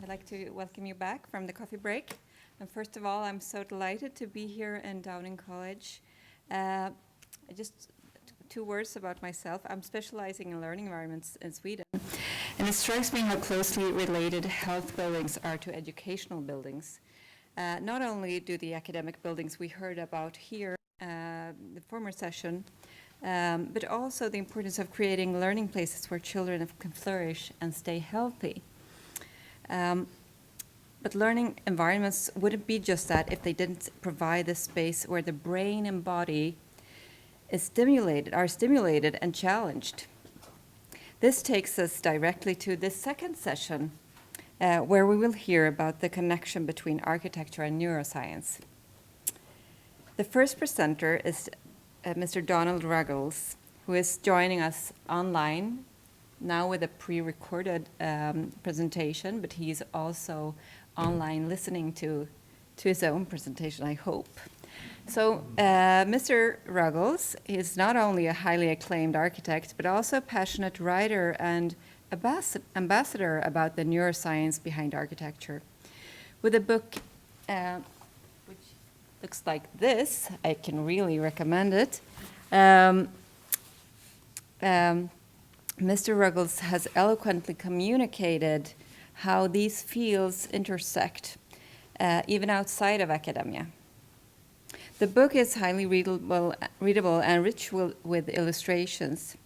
I'd like to welcome you back from the coffee break. And first of all, I'm so delighted to be here in Downing College. Just two words about myself. I'm specializing in learning environments in Sweden. And it strikes me how closely related health buildings are to educational buildings. Not only do the academic buildings we heard about here, the former session, but also the importance of creating learning places where children can flourish and stay healthy. But learning environments wouldn't be just that if they didn't provide the space where the brain and body are stimulated and challenged. This takes us directly to this second session, where we will hear about the connection between architecture and neuroscience. The first presenter is Mr. Donald Ruggles, who is joining us online, now with a pre-recorded presentation, but he's also online listening to his own presentation, I hope. So Mr. Ruggles is not only a highly acclaimed architect, but also a passionate writer and ambassador about the neuroscience behind architecture. With a book which looks like this, I can really recommend it. Mr. Ruggles has eloquently communicated how these fields intersect, even outside of academia. The book is highly readable and rich with illustrations.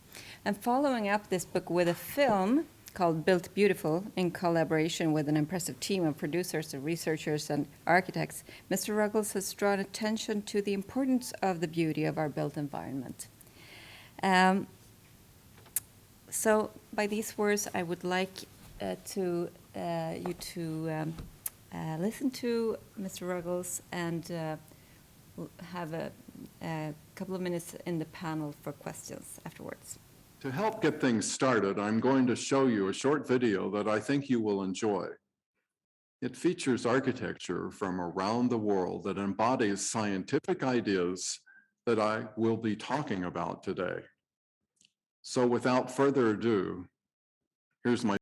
And following up this book with a film called Built Beautiful, in collaboration with an impressive team of producers and researchers and architects, Mr. Ruggles has drawn attention to the importance of the beauty of our built environment. So by these words, I would like you to listen to Mr. Ruggles and we'll have a couple of minutes in the panel for questions afterwards. To help get things started, I'm going to show you a short video that I think you will enjoy. It features architecture from around the world that embodies scientific ideas that I will be talking about today. So without further ado, here's my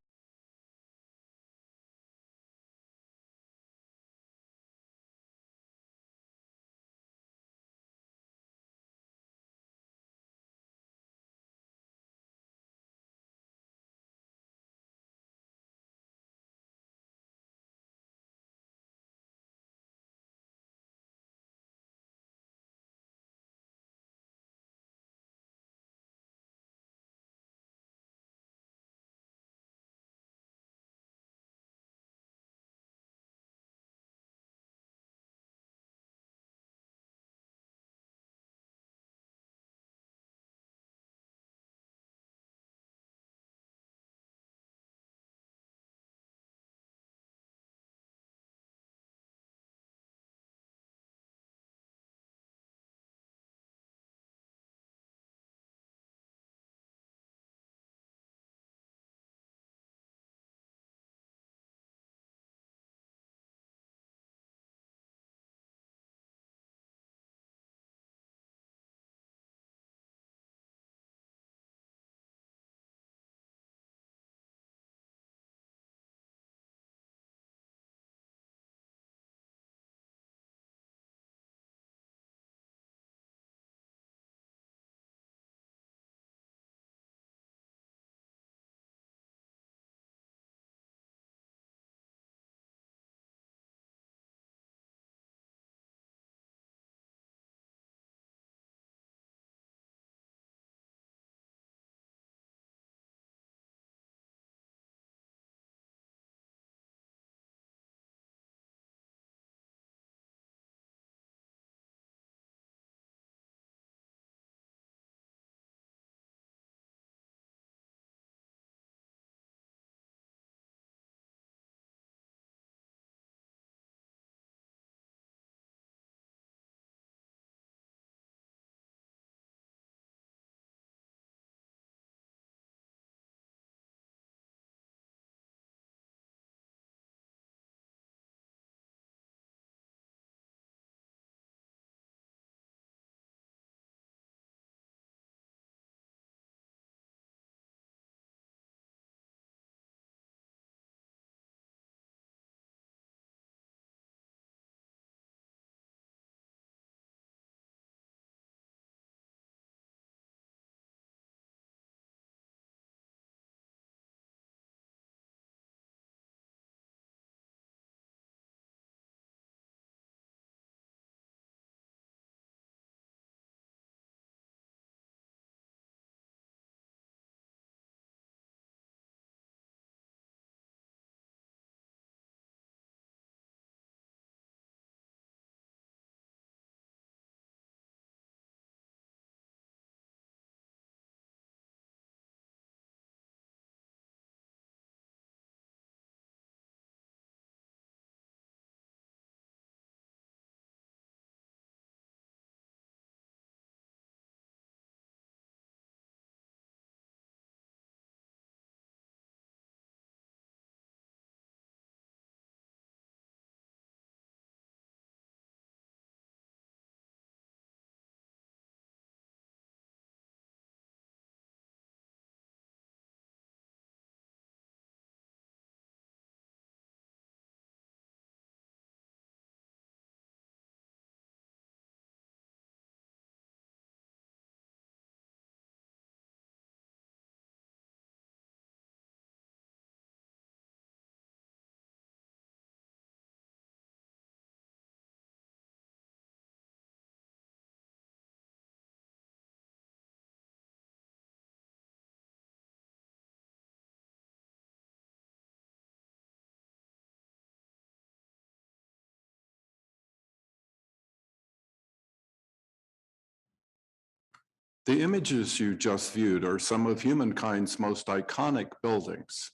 The images you just viewed are some of humankind's most iconic buildings.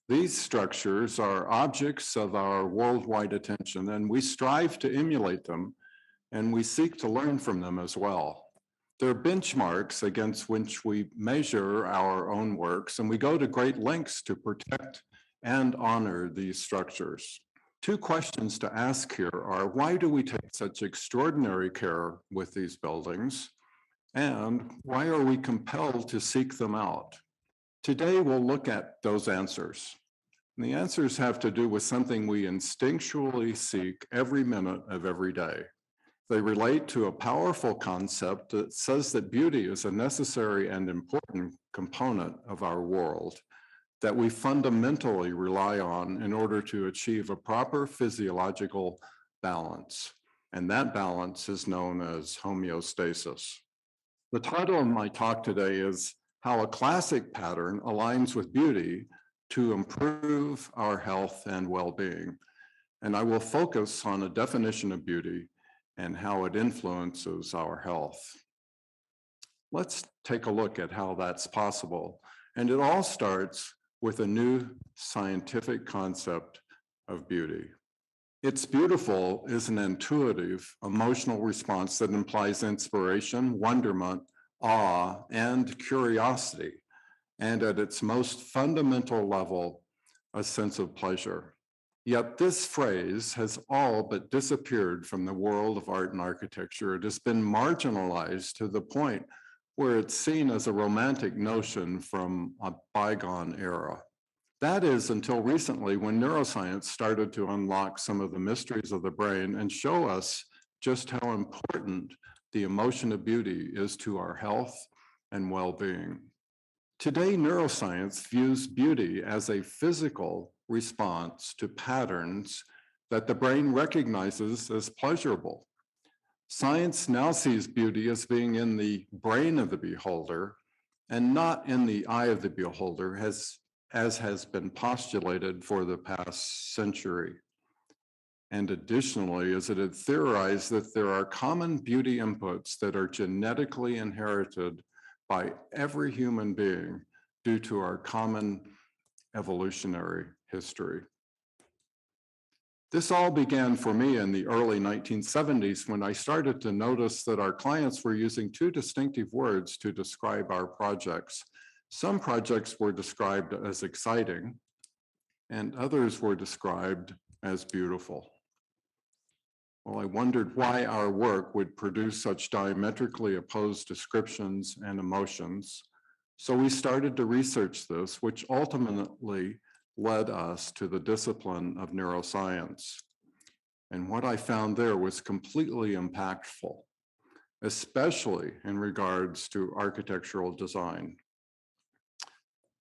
These structures are objects of our worldwide attention, and we strive to emulate them, and we seek to learn from them as well. They're benchmarks against which we measure our own works, and we go to great lengths to protect and honor these structures. Two questions to ask here are, why do we take such extraordinary care with these buildings? And why are we compelled to seek them out? Today, we'll look at those answers. And the answers have to do with something we instinctually seek every minute of every day. They relate to a powerful concept that says that beauty is a necessary and important component of our world that we fundamentally rely on in order to achieve a proper physiological balance. And that balance is known as homeostasis. The title of my talk today is How a Classic Pattern Aligns with Beauty to Improve Our Health and Well-Being. And I will focus on a definition of beauty and how it influences our health. Let's take a look at how that's possible. And it all starts with a new scientific concept of beauty. It's beautiful is an intuitive, emotional response that implies inspiration, wonderment, awe, and curiosity, and at its most fundamental level, a sense of pleasure. Yet this phrase has all but disappeared from the world of art and architecture. It has been marginalized to the point where it's seen as a romantic notion from a bygone era. That is until recently, when neuroscience started to unlock some of the mysteries of the brain and show us just how important the emotion of beauty is to our health and well-being. Today, neuroscience views beauty as a physical response to patterns that the brain recognizes as pleasurable. Science now sees beauty as being in the brain of the beholder and not in the eye of the beholder, as has been postulated for the past century. And additionally, as it had theorized that there are common beauty inputs that are genetically inherited by every human being due to our common evolutionary history. This all began for me in the early 1970s when I started to notice that our clients were using two distinctive words to describe our projects. Some projects were described as exciting, and others were described as beautiful. Well, I wondered why our work would produce such diametrically opposed descriptions and emotions. So we started to research this, which ultimately led us to the discipline of neuroscience. And what I found there was completely impactful, especially in regards to architectural design.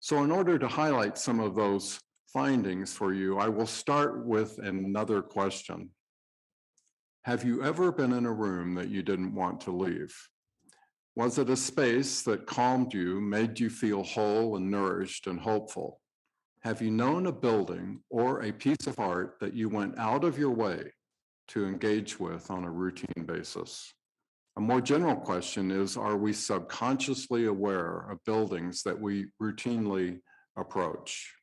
So in order to highlight some of those findings for you, I will start with another question. Have you ever been in a room that you didn't want to leave? Was it a space that calmed you, made you feel whole and nourished and hopeful? Have you known a building or a piece of art that you went out of your way to engage with on a routine basis? A more general question is, are we subconsciously aware of buildings that we routinely approach?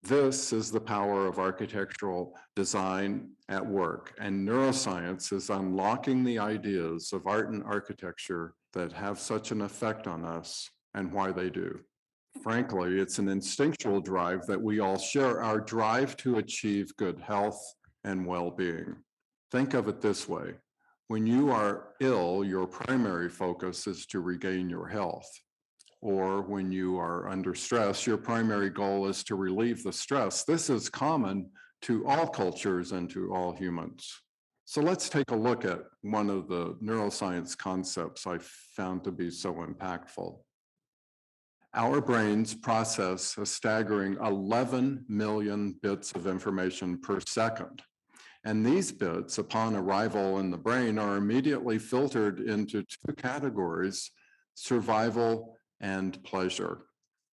This is the power of architectural design at work, and neuroscience is unlocking the ideas of art and architecture that have such an effect on us and why they do. Frankly, it's an instinctual drive that we all share, our drive to achieve good health and well-being. Think of it this way. When you are ill, your primary focus is to regain your health. Or when you are under stress, your primary goal is to relieve the stress. This is common to all cultures and to all humans. So let's take a look at one of the neuroscience concepts I found to be so impactful. Our brains process a staggering 11 million bits of information per second. And these bits, upon arrival in the brain, are immediately filtered into two categories: survival and pleasure.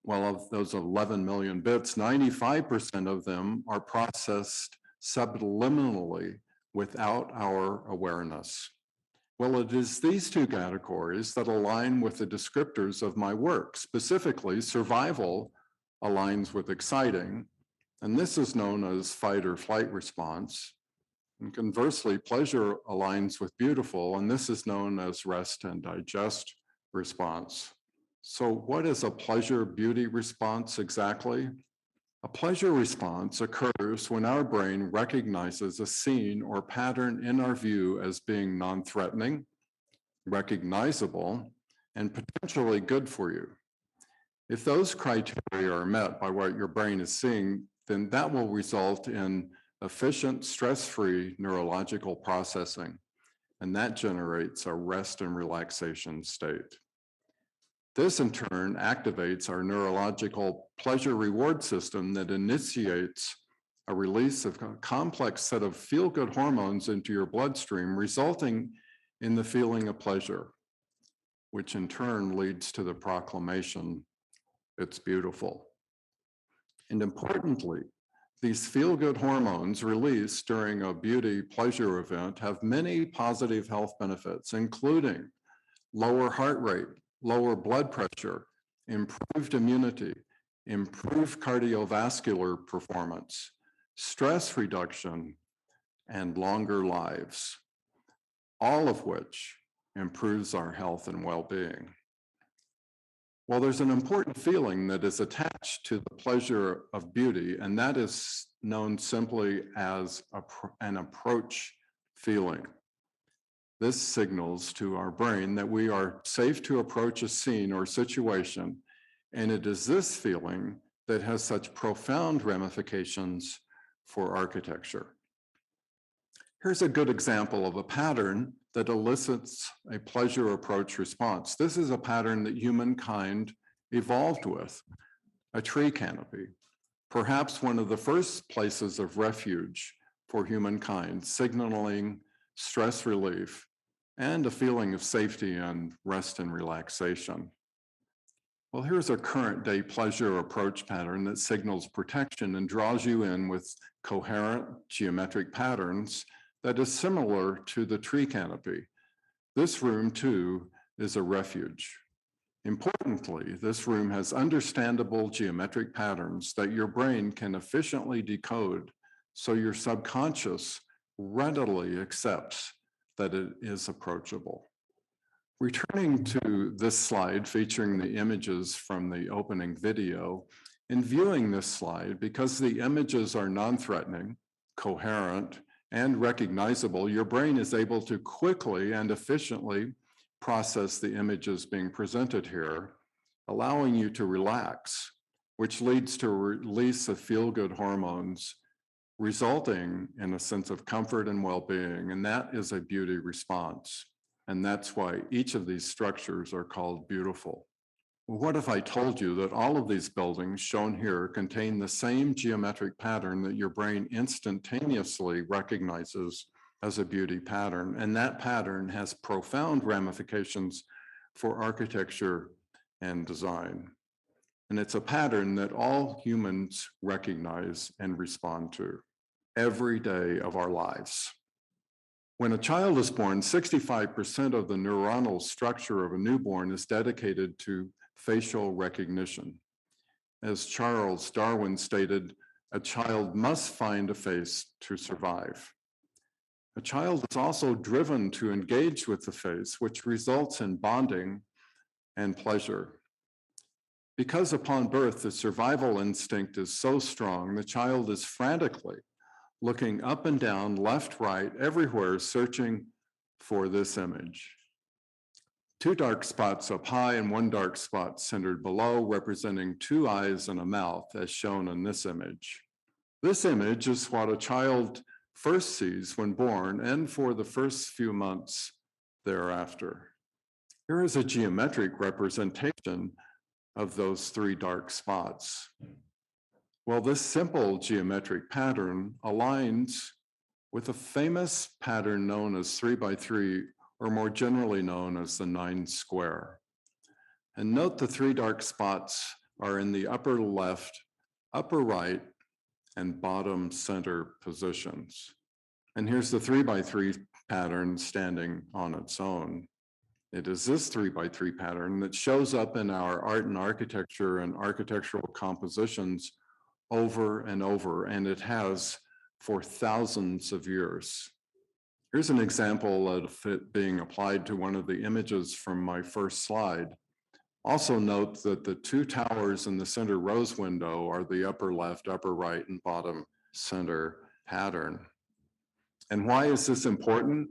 Well, of those 11 million bits, 95% of them are processed subliminally without our awareness. Well, it is these two categories that align with the descriptors of my work. Specifically, survival aligns with exciting, and this is known as fight or flight response. And conversely, pleasure aligns with beautiful, and this is known as rest and digest response. So what is a pleasure-beauty response exactly? A pleasure response occurs when our brain recognizes a scene or pattern in our view as being non-threatening, recognizable, and potentially good for you. If those criteria are met by what your brain is seeing, then that will result in efficient, stress-free neurological processing, and that generates a rest and relaxation state. This in turn activates our neurological pleasure reward system that initiates a release of a complex set of feel-good hormones into your bloodstream, resulting in the feeling of pleasure, which in turn leads to the proclamation, "It's beautiful." And importantly, these feel-good hormones released during a beauty pleasure event have many positive health benefits, including lower heart rate, lower blood pressure, improved immunity, improved cardiovascular performance, stress reduction, and longer lives, all of which improves our health and well-being. Well, there's an important feeling that is attached to the pleasure of beauty, and that is known simply as an approach feeling. This signals to our brain that we are safe to approach a scene or situation, and it is this feeling that has such profound ramifications for architecture. Here's a good example of a pattern that elicits a pleasure approach response. This is a pattern that humankind evolved with, a tree canopy, perhaps one of the first places of refuge for humankind, signaling stress relief and a feeling of safety and rest and relaxation. Well, here's a current day pleasure approach pattern that signals protection and draws you in with coherent geometric patterns that is similar to the tree canopy. This room, too, is a refuge. Importantly, this room has understandable geometric patterns that your brain can efficiently decode, so your subconscious readily accepts that it is approachable. Returning to this slide featuring the images from the opening video, in viewing this slide, because the images are non-threatening, coherent, and recognizable, your brain is able to quickly and efficiently process the images being presented here, allowing you to relax, which leads to a release of feel-good hormones, resulting in a sense of comfort and well-being, and that is a beauty response. And that's why each of these structures are called beautiful. Well, what if I told you that all of these buildings shown here contain the same geometric pattern that your brain instantaneously recognizes as a beauty pattern, and that pattern has profound ramifications for architecture and design. And it's a pattern that all humans recognize and respond to every day of our lives. When a child is born, 65% of the neuronal structure of a newborn is dedicated to facial recognition. As Charles Darwin stated, a child must find a face to survive. A child is also driven to engage with the face, which results in bonding and pleasure. Because upon birth, the survival instinct is so strong, the child is frantically looking up and down, left, right, everywhere, searching for this image. Two dark spots up high and one dark spot centered below, representing two eyes and a mouth, as shown in this image. This image is what a child first sees when born and for the first few months thereafter. Here is a geometric representation of those three dark spots. Well, this simple geometric pattern aligns with a famous pattern known as 3x3, or more generally known as the 9 square. And note the three dark spots are in the upper left, upper right, and bottom center positions. And here's the 3x3 pattern standing on its own. It is this 3x3 pattern that shows up in our art and architecture and architectural compositions over and over, and it has for thousands of years. Here's an example of it being applied to one of the images from my first slide. Also note that the two towers in the center rose window are the upper left, upper right, and bottom center pattern. And why is this important?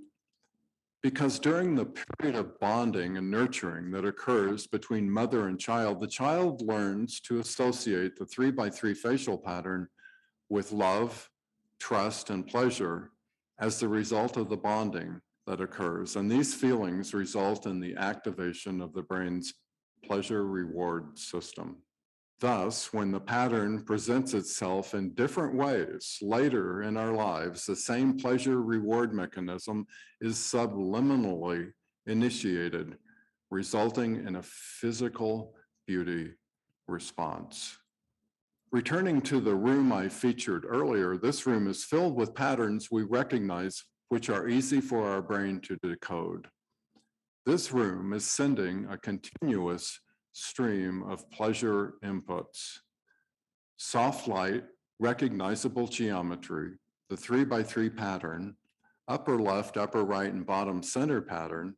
Because during the period of bonding and nurturing that occurs between mother and child, the child learns to associate the 3x3 facial pattern with love, trust, and pleasure as the result of the bonding that occurs. And these feelings result in the activation of the brain's pleasure reward system. Thus, when the pattern presents itself in different ways later in our lives, the same pleasure reward mechanism is subliminally initiated, resulting in a physical beauty response. Returning to the room I featured earlier, this room is filled with patterns we recognize which are easy for our brain to decode. This room is sending a continuous stream of pleasure inputs. Soft light, recognizable geometry, the 3x3 pattern, upper left, upper right, and bottom center pattern,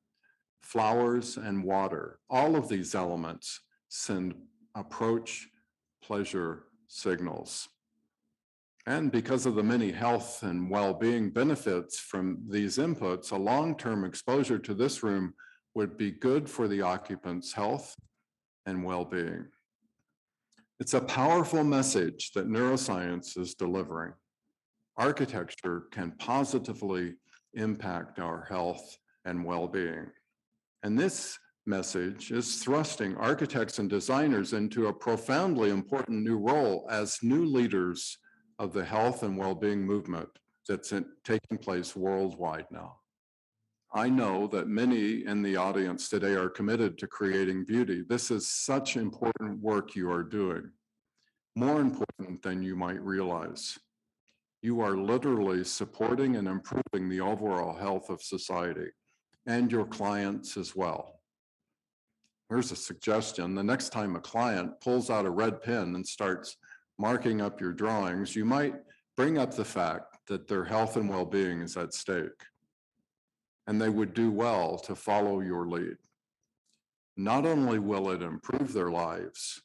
flowers, and water. All of these elements send approach pleasure signals. And because of the many health and well-being benefits from these inputs, a long-term exposure to this room would be good for the occupant's health and well-being. It's a powerful message that neuroscience is delivering. Architecture can positively impact our health and well-being. And this message is thrusting architects and designers into a profoundly important new role as new leaders of the health and well-being movement that's taking place worldwide now. I know that many in the audience today are committed to creating beauty. This is such important work you are doing, more important than you might realize. You are literally supporting and improving the overall health of society and your clients as well. Here's a suggestion. The next time a client pulls out a red pen and starts marking up your drawings, you might bring up the fact that their health and well-being is at stake, and they would do well to follow your lead. Not only will it improve their lives,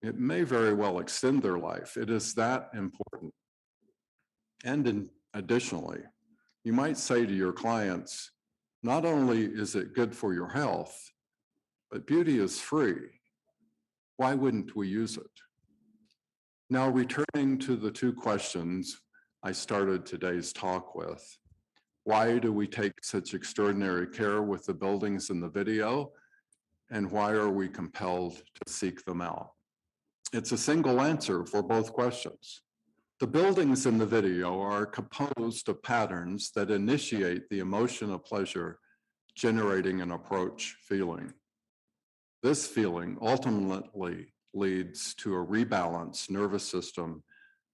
it may very well extend their life. It is that important. And additionally, you might say to your clients, not only is it good for your health, but beauty is free. Why wouldn't we use it? Now, returning to the two questions I started today's talk with. Why do we take such extraordinary care with the buildings in the video? And why are we compelled to seek them out? It's a single answer for both questions. The buildings in the video are composed of patterns that initiate the emotion of pleasure, generating an approach feeling. This feeling ultimately leads to a rebalanced nervous system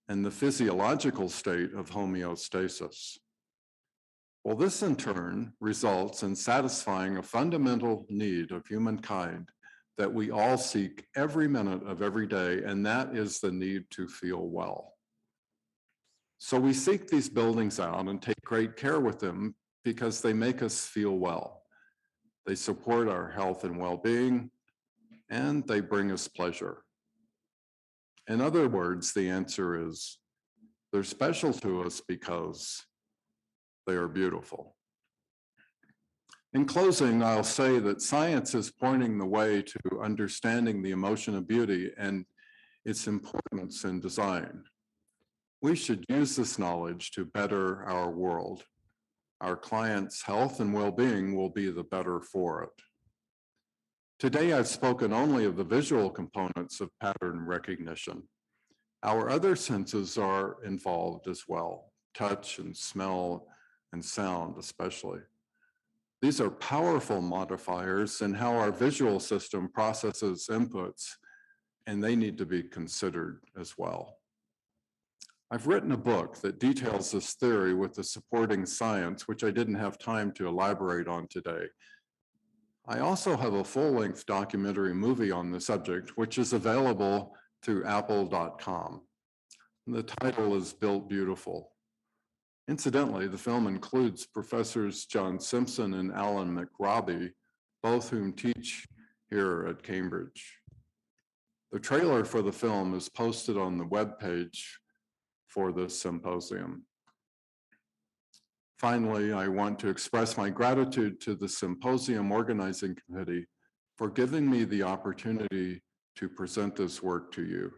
and the physiological state of homeostasis. Well, this in turn results in satisfying a fundamental need of humankind that we all seek every minute of every day, and that is the need to feel well. So we seek these buildings out and take great care with them because they make us feel well. They support our health and well-being, and they bring us pleasure. In other words, the answer is they're special to us because they are beautiful. In closing, I'll say that science is pointing the way to understanding the emotion of beauty and its importance in design. We should use this knowledge to better our world. Our clients' health and well-being will be the better for it. Today, I've spoken only of the visual components of pattern recognition. Our other senses are involved as well, touch and smell and sound especially. These are powerful modifiers in how our visual system processes inputs, and they need to be considered as well. I've written a book that details this theory with the supporting science, which I didn't have time to elaborate on today. I also have a full-length documentary movie on the subject, which is available through apple.com. The title is Built Beautiful. Incidentally, the film includes Professors John Simpson and Alan McRobbie, both whom teach here at Cambridge. The trailer for the film is posted on the webpage for this symposium. Finally, I want to express my gratitude to the Symposium Organizing Committee for giving me the opportunity to present this work to you.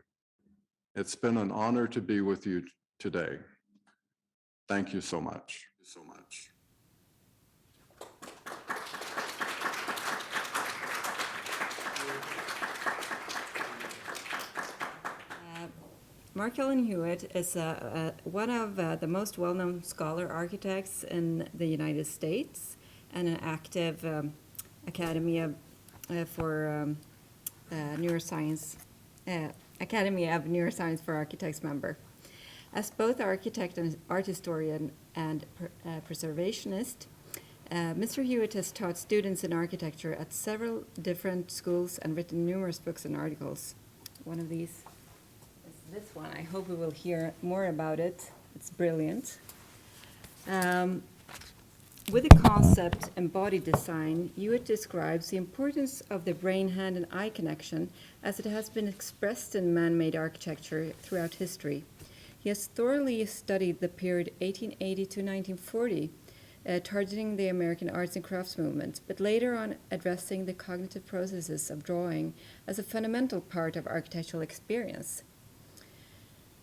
It's been an honor to be with you today. Thank you so much. Mark Ellen Hewitt is one of the most well-known scholar architects in the United States and an active Academy of Neuroscience for Architects member. As both architect and art historian and preservationist, Mr. Hewitt has taught students in architecture at several different schools and written numerous books and articles. One of these is this one. I hope we will hear more about it. It's brilliant. With the concept embodied design, Hewitt describes the importance of the brain, hand, and eye connection as it has been expressed in man-made architecture throughout history. He has thoroughly studied the period 1880 to 1940, targeting the American arts and crafts movement, but later on addressing the cognitive processes of drawing as a fundamental part of architectural experience.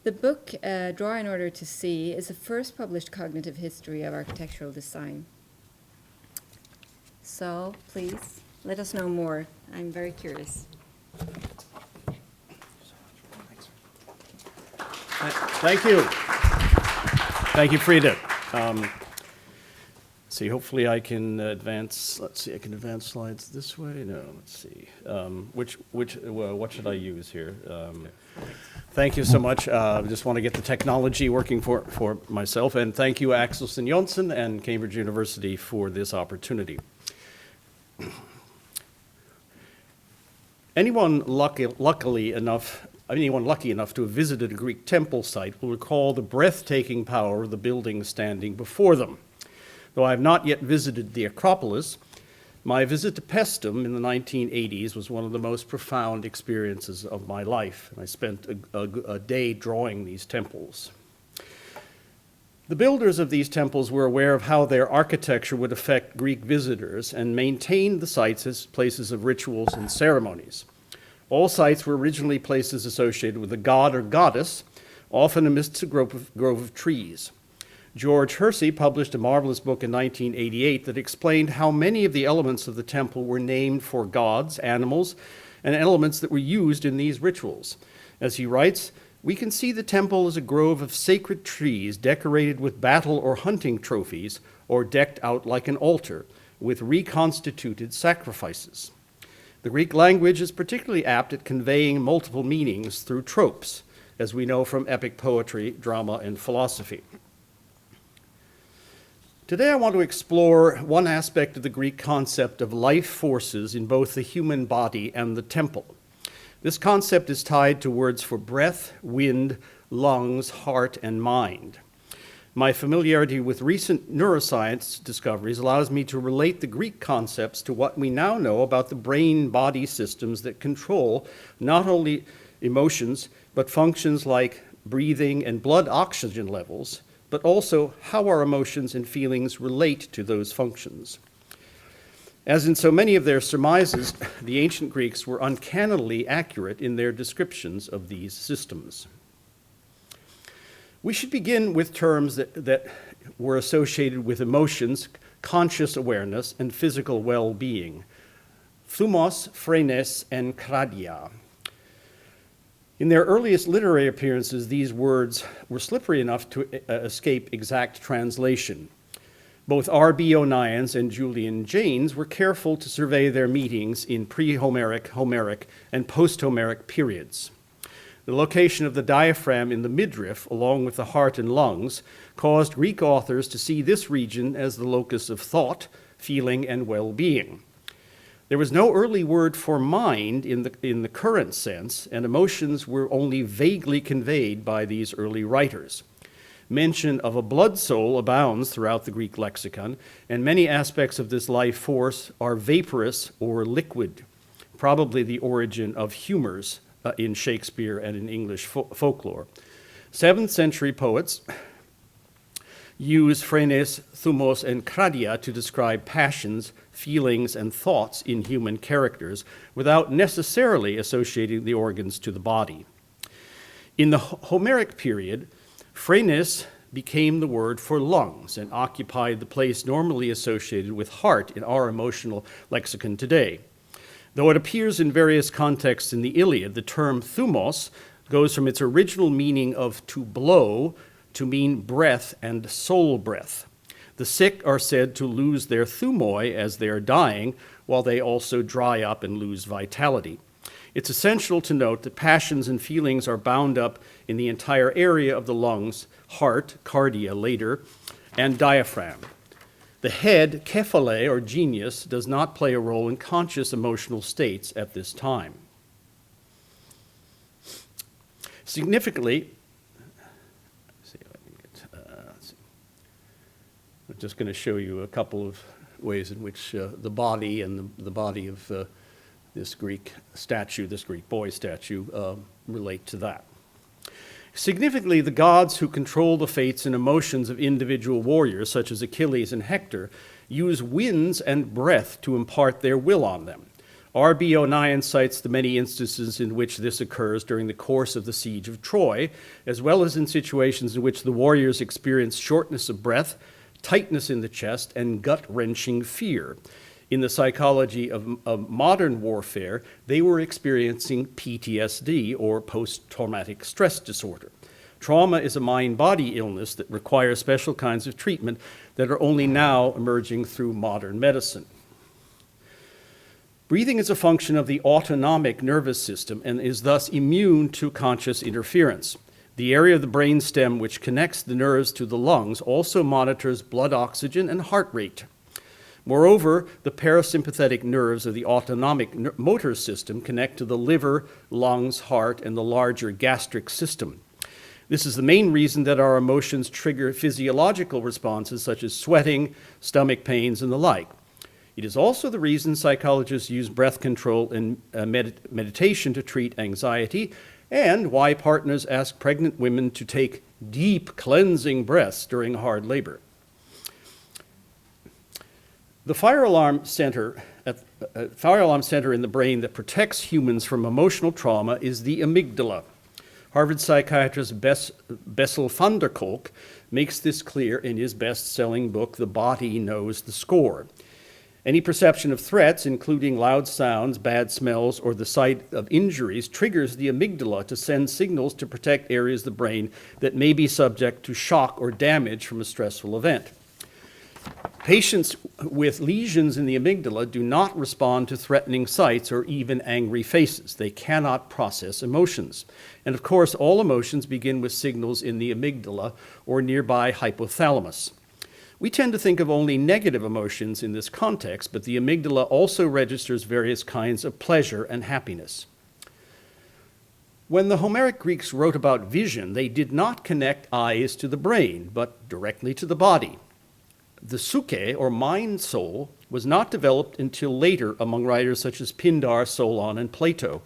The book, Draw in Order to See, is the first published cognitive history of architectural design. So please, let us know more. I'm very curious. Thank you. Thank you, Frida. See, hopefully I can advance, let's see, I can advance slides this way? No, let's see. What should I use here? Thank you so much. I just want to get the technology working for myself, and thank you, Axelson Jonsson and Cambridge University for this opportunity. Anyone lucky enough to have visited a Greek temple site will recall the breathtaking power of the buildings standing before them. Though I have not yet visited the Acropolis, my visit to Paestum in the 1980s was one of the most profound experiences of my life, and I spent a day drawing these temples. The builders of these temples were aware of how their architecture would affect Greek visitors and maintained the sites as places of rituals and ceremonies. All sites were originally places associated with a god or goddess, often amidst a grove of trees. George Hersey published a marvelous book in 1988 that explained how many of the elements of the temple were named for gods, animals, and elements that were used in these rituals. As he writes, we can see the temple as a grove of sacred trees decorated with battle or hunting trophies, or decked out like an altar, with reconstituted sacrifices. The Greek language is particularly apt at conveying multiple meanings through tropes, as we know from epic poetry, drama, and philosophy. Today I want to explore one aspect of the Greek concept of life forces in both the human body and the temple. This concept is tied to words for breath, wind, lungs, heart, and mind. My familiarity with recent neuroscience discoveries allows me to relate the Greek concepts to what we now know about the brain-body systems that control not only emotions, but functions like breathing and blood oxygen levels, but also how our emotions and feelings relate to those functions. As in so many of their surmises, the ancient Greeks were uncannily accurate in their descriptions of these systems. We should begin with terms that were associated with emotions, conscious awareness, and physical well-being: thumos, phrenes, and kradia. In their earliest literary appearances, these words were slippery enough to escape exact translation. Both R.B. Onions and Julian Jaynes were careful to survey their meanings in pre-Homeric, Homeric, and post-Homeric periods. The location of the diaphragm in the midriff, along with the heart and lungs, caused Greek authors to see this region as the locus of thought, feeling, and well-being. There was no early word for mind in the current sense, and emotions were only vaguely conveyed by these early writers. Mention of a blood soul abounds throughout the Greek lexicon, and many aspects of this life force are vaporous or liquid, probably the origin of humors in Shakespeare and in English folklore. 7th century poets use phrenes, thumos, and kradia to describe passions, feelings, and thoughts in human characters without necessarily associating the organs to the body. In the Homeric period, phrenes became the word for lungs and occupied the place normally associated with heart in our emotional lexicon today. Though it appears in various contexts in the Iliad, the term thumos goes from its original meaning of to blow to mean breath and soul breath. The sick are said to lose their thumoi as they are dying, while they also dry up and lose vitality. It's essential to note that passions and feelings are bound up in the entire area of the lungs, heart, cardia later, and diaphragm. The head, kephale, or genius, does not play a role in conscious emotional states at this time. Significantly, I'm just going to show you a couple of ways in which the body and the body of this Greek statue, this Greek boy statue, relate to that. Significantly, the gods who control the fates and emotions of individual warriors, such as Achilles and Hector, use winds and breath to impart their will on them. R.B. O'Neill cites the many instances in which this occurs during the course of the siege of Troy, as well as in situations in which the warriors experience shortness of breath, tightness in the chest, and gut-wrenching fear. In the psychology of modern warfare, they were experiencing PTSD, or post-traumatic stress disorder. Trauma is a mind-body illness that requires special kinds of treatment that are only now emerging through modern medicine. Breathing is a function of the autonomic nervous system and is thus immune to conscious interference. The area of the brainstem which connects the nerves to the lungs also monitors blood oxygen and heart rate. Moreover, the parasympathetic nerves of the autonomic motor system connect to the liver, lungs, heart, and the larger gastric system. This is the main reason that our emotions trigger physiological responses such as sweating, stomach pains, and the like. It is also the reason psychologists use breath control and meditation to treat anxiety, and why partners ask pregnant women to take deep cleansing breaths during hard labor. The fire alarm center in the brain that protects humans from emotional trauma is the amygdala. Harvard psychiatrist Bessel van der Kolk makes this clear in his best-selling book, The Body Knows the Score. Any perception of threats, including loud sounds, bad smells, or the sight of injuries, triggers the amygdala to send signals to protect areas of the brain that may be subject to shock or damage from a stressful event. Patients with lesions in the amygdala do not respond to threatening sights or even angry faces. They cannot process emotions. And of course, all emotions begin with signals in the amygdala or nearby hypothalamus. We tend to think of only negative emotions in this context, but the amygdala also registers various kinds of pleasure and happiness. When the Homeric Greeks wrote about vision, they did not connect eyes to the brain, but directly to the body. The psyche, or mind-soul, was not developed until later among writers such as Pindar, Solon, and Plato.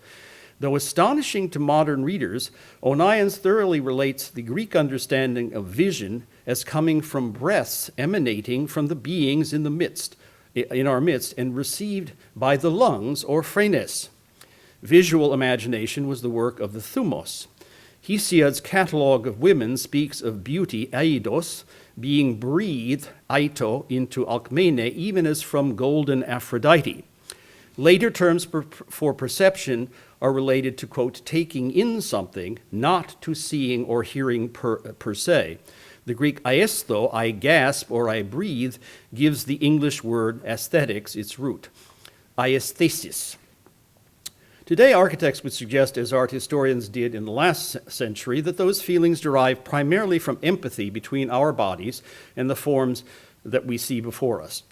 Though astonishing to modern readers, Onions thoroughly relates the Greek understanding of vision as coming from breaths emanating from the beings in our midst, and received by the lungs, or phrenes. Visual imagination was the work of the thumos. Hesiod's catalogue of women speaks of beauty, aidos, being breathed, aito, into Alcmene, even as from golden Aphrodite. Later terms for perception are related to, quote, taking in something, not to seeing or hearing per se. The Greek aestho, I gasp or I breathe, gives the English word aesthetics its root. Aesthesis. Today, architects would suggest, as art historians did in the last century, that those feelings derive primarily from empathy between our bodies and the forms that we see before us.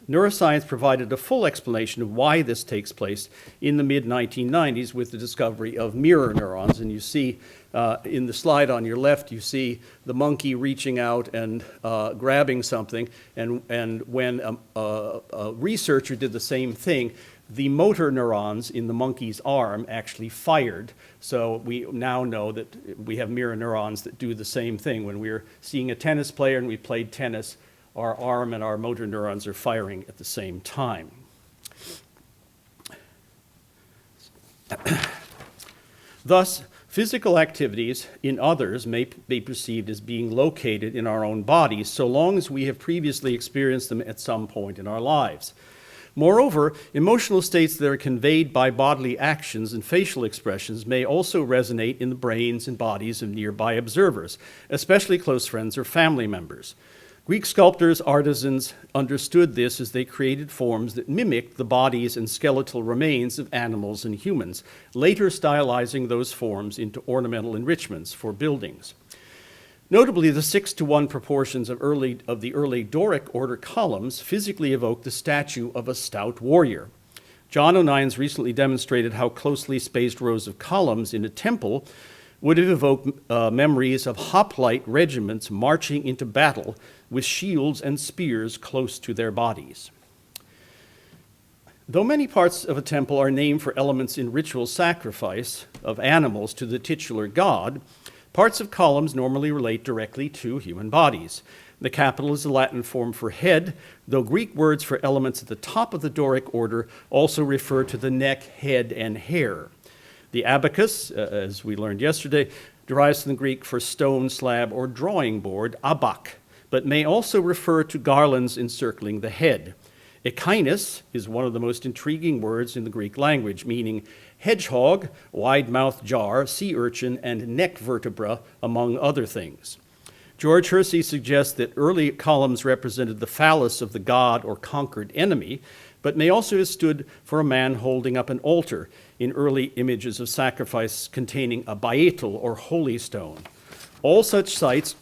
Neuroscience provided a full explanation of why this takes place in the mid-1990s with the discovery of mirror neurons. And you see in the slide on your left, you see the monkey reaching out and grabbing something. And when a researcher did the same thing, the motor neurons in the monkey's arm actually fired. So we now know that we have mirror neurons that do the same thing. When we're seeing a tennis player and we played tennis, our arm and our motor neurons are firing at the same time. Thus, physical activities in others may be perceived as being located in our own bodies, so long as we have previously experienced them at some point in our lives. Moreover, emotional states that are conveyed by bodily actions and facial expressions may also resonate in the brains and bodies of nearby observers, especially close friends or family members. Greek sculptors, artisans understood this as they created forms that mimicked the bodies and skeletal remains of animals and humans, later stylizing those forms into ornamental enrichments for buildings. Notably, the 6:1 proportions of the early Doric order columns physically evoke the statue of a stout warrior. John O'Nine's recently demonstrated how closely spaced rows of columns in a temple would have evoked memories of hoplite regiments marching into battle with shields and spears close to their bodies. Though many parts of a temple are named for elements in ritual sacrifice of animals to the titular god, parts of columns normally relate directly to human bodies. The capital is the Latin form for head, though Greek words for elements at the top of the Doric order also refer to the neck, head, and hair. The abacus, as we learned yesterday, derives from the Greek for stone, slab, or drawing board, abak, but may also refer to garlands encircling the head. Echinus is one of the most intriguing words in the Greek language, meaning hedgehog, wide-mouthed jar, sea urchin, and neck vertebra, among other things. George Hersey suggests that early columns represented the phallus of the god or conquered enemy, but may also have stood for a man holding up an altar in early images of sacrifice containing a baetel or holy stone. All such sites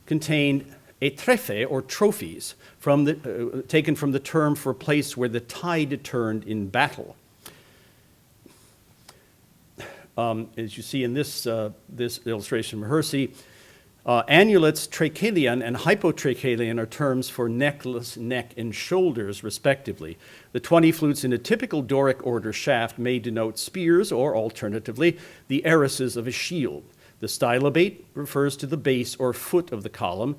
contained etrefe or trophies taken from the term for a place where the tide turned in battle. As you see in this illustration from Hersey, annulets, trachelion, and hypotrachelion are terms for necklace, neck, and shoulders, respectively. The 20 flutes in a typical Doric order shaft may denote spears, or alternatively, the arises of a shield. The stylobate refers to the base or foot of the column.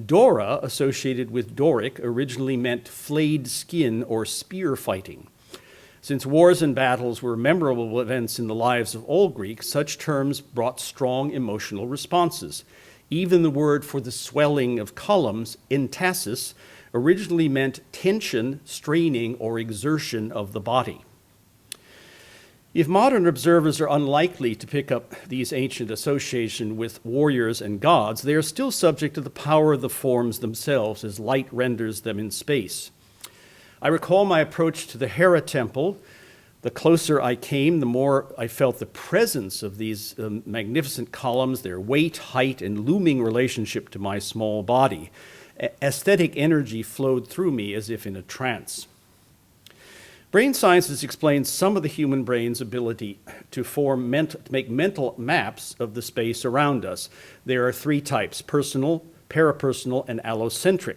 Dora, associated with Doric, originally meant flayed skin or spear fighting. Since wars and battles were memorable events in the lives of all Greeks, such terms brought strong emotional responses. Even the word for the swelling of columns, entasis, originally meant tension, straining, or exertion of the body. If modern observers are unlikely to pick up these ancient associations with warriors and gods, they are still subject to the power of the forms themselves as light renders them in space. I recall my approach to the Hera temple. The closer I came, the more I felt the presence of these magnificent columns, their weight, height, and looming relationship to my small body. Aesthetic energy flowed through me as if in a trance. Brain sciences explains some of the human brain's ability to make mental maps of the space around us. There are 3 types: personal, parapersonal, and allocentric.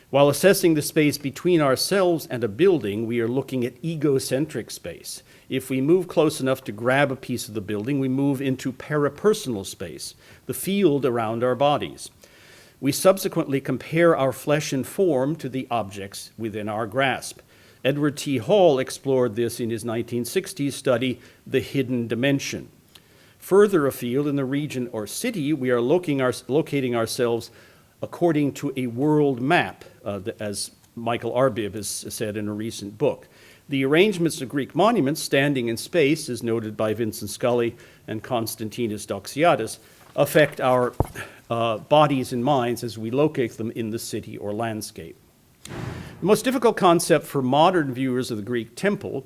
While assessing the space between ourselves and a building, we are looking at egocentric space. If we move close enough to grab a piece of the building, we move into parapersonal space, the field around our bodies. We subsequently compare our flesh and form to the objects within our grasp. Edward T. Hall explored this in his 1960s study, The Hidden Dimension. Further afield in the region or city, we are locating ourselves according to a world map, as Michael Arbib has said in a recent book. The arrangements of Greek monuments standing in space, as noted by Vincent Scully and Konstantinos Doxiadis, affect our bodies and minds as we locate them in the city or landscape. The most difficult concept for modern viewers of the Greek temple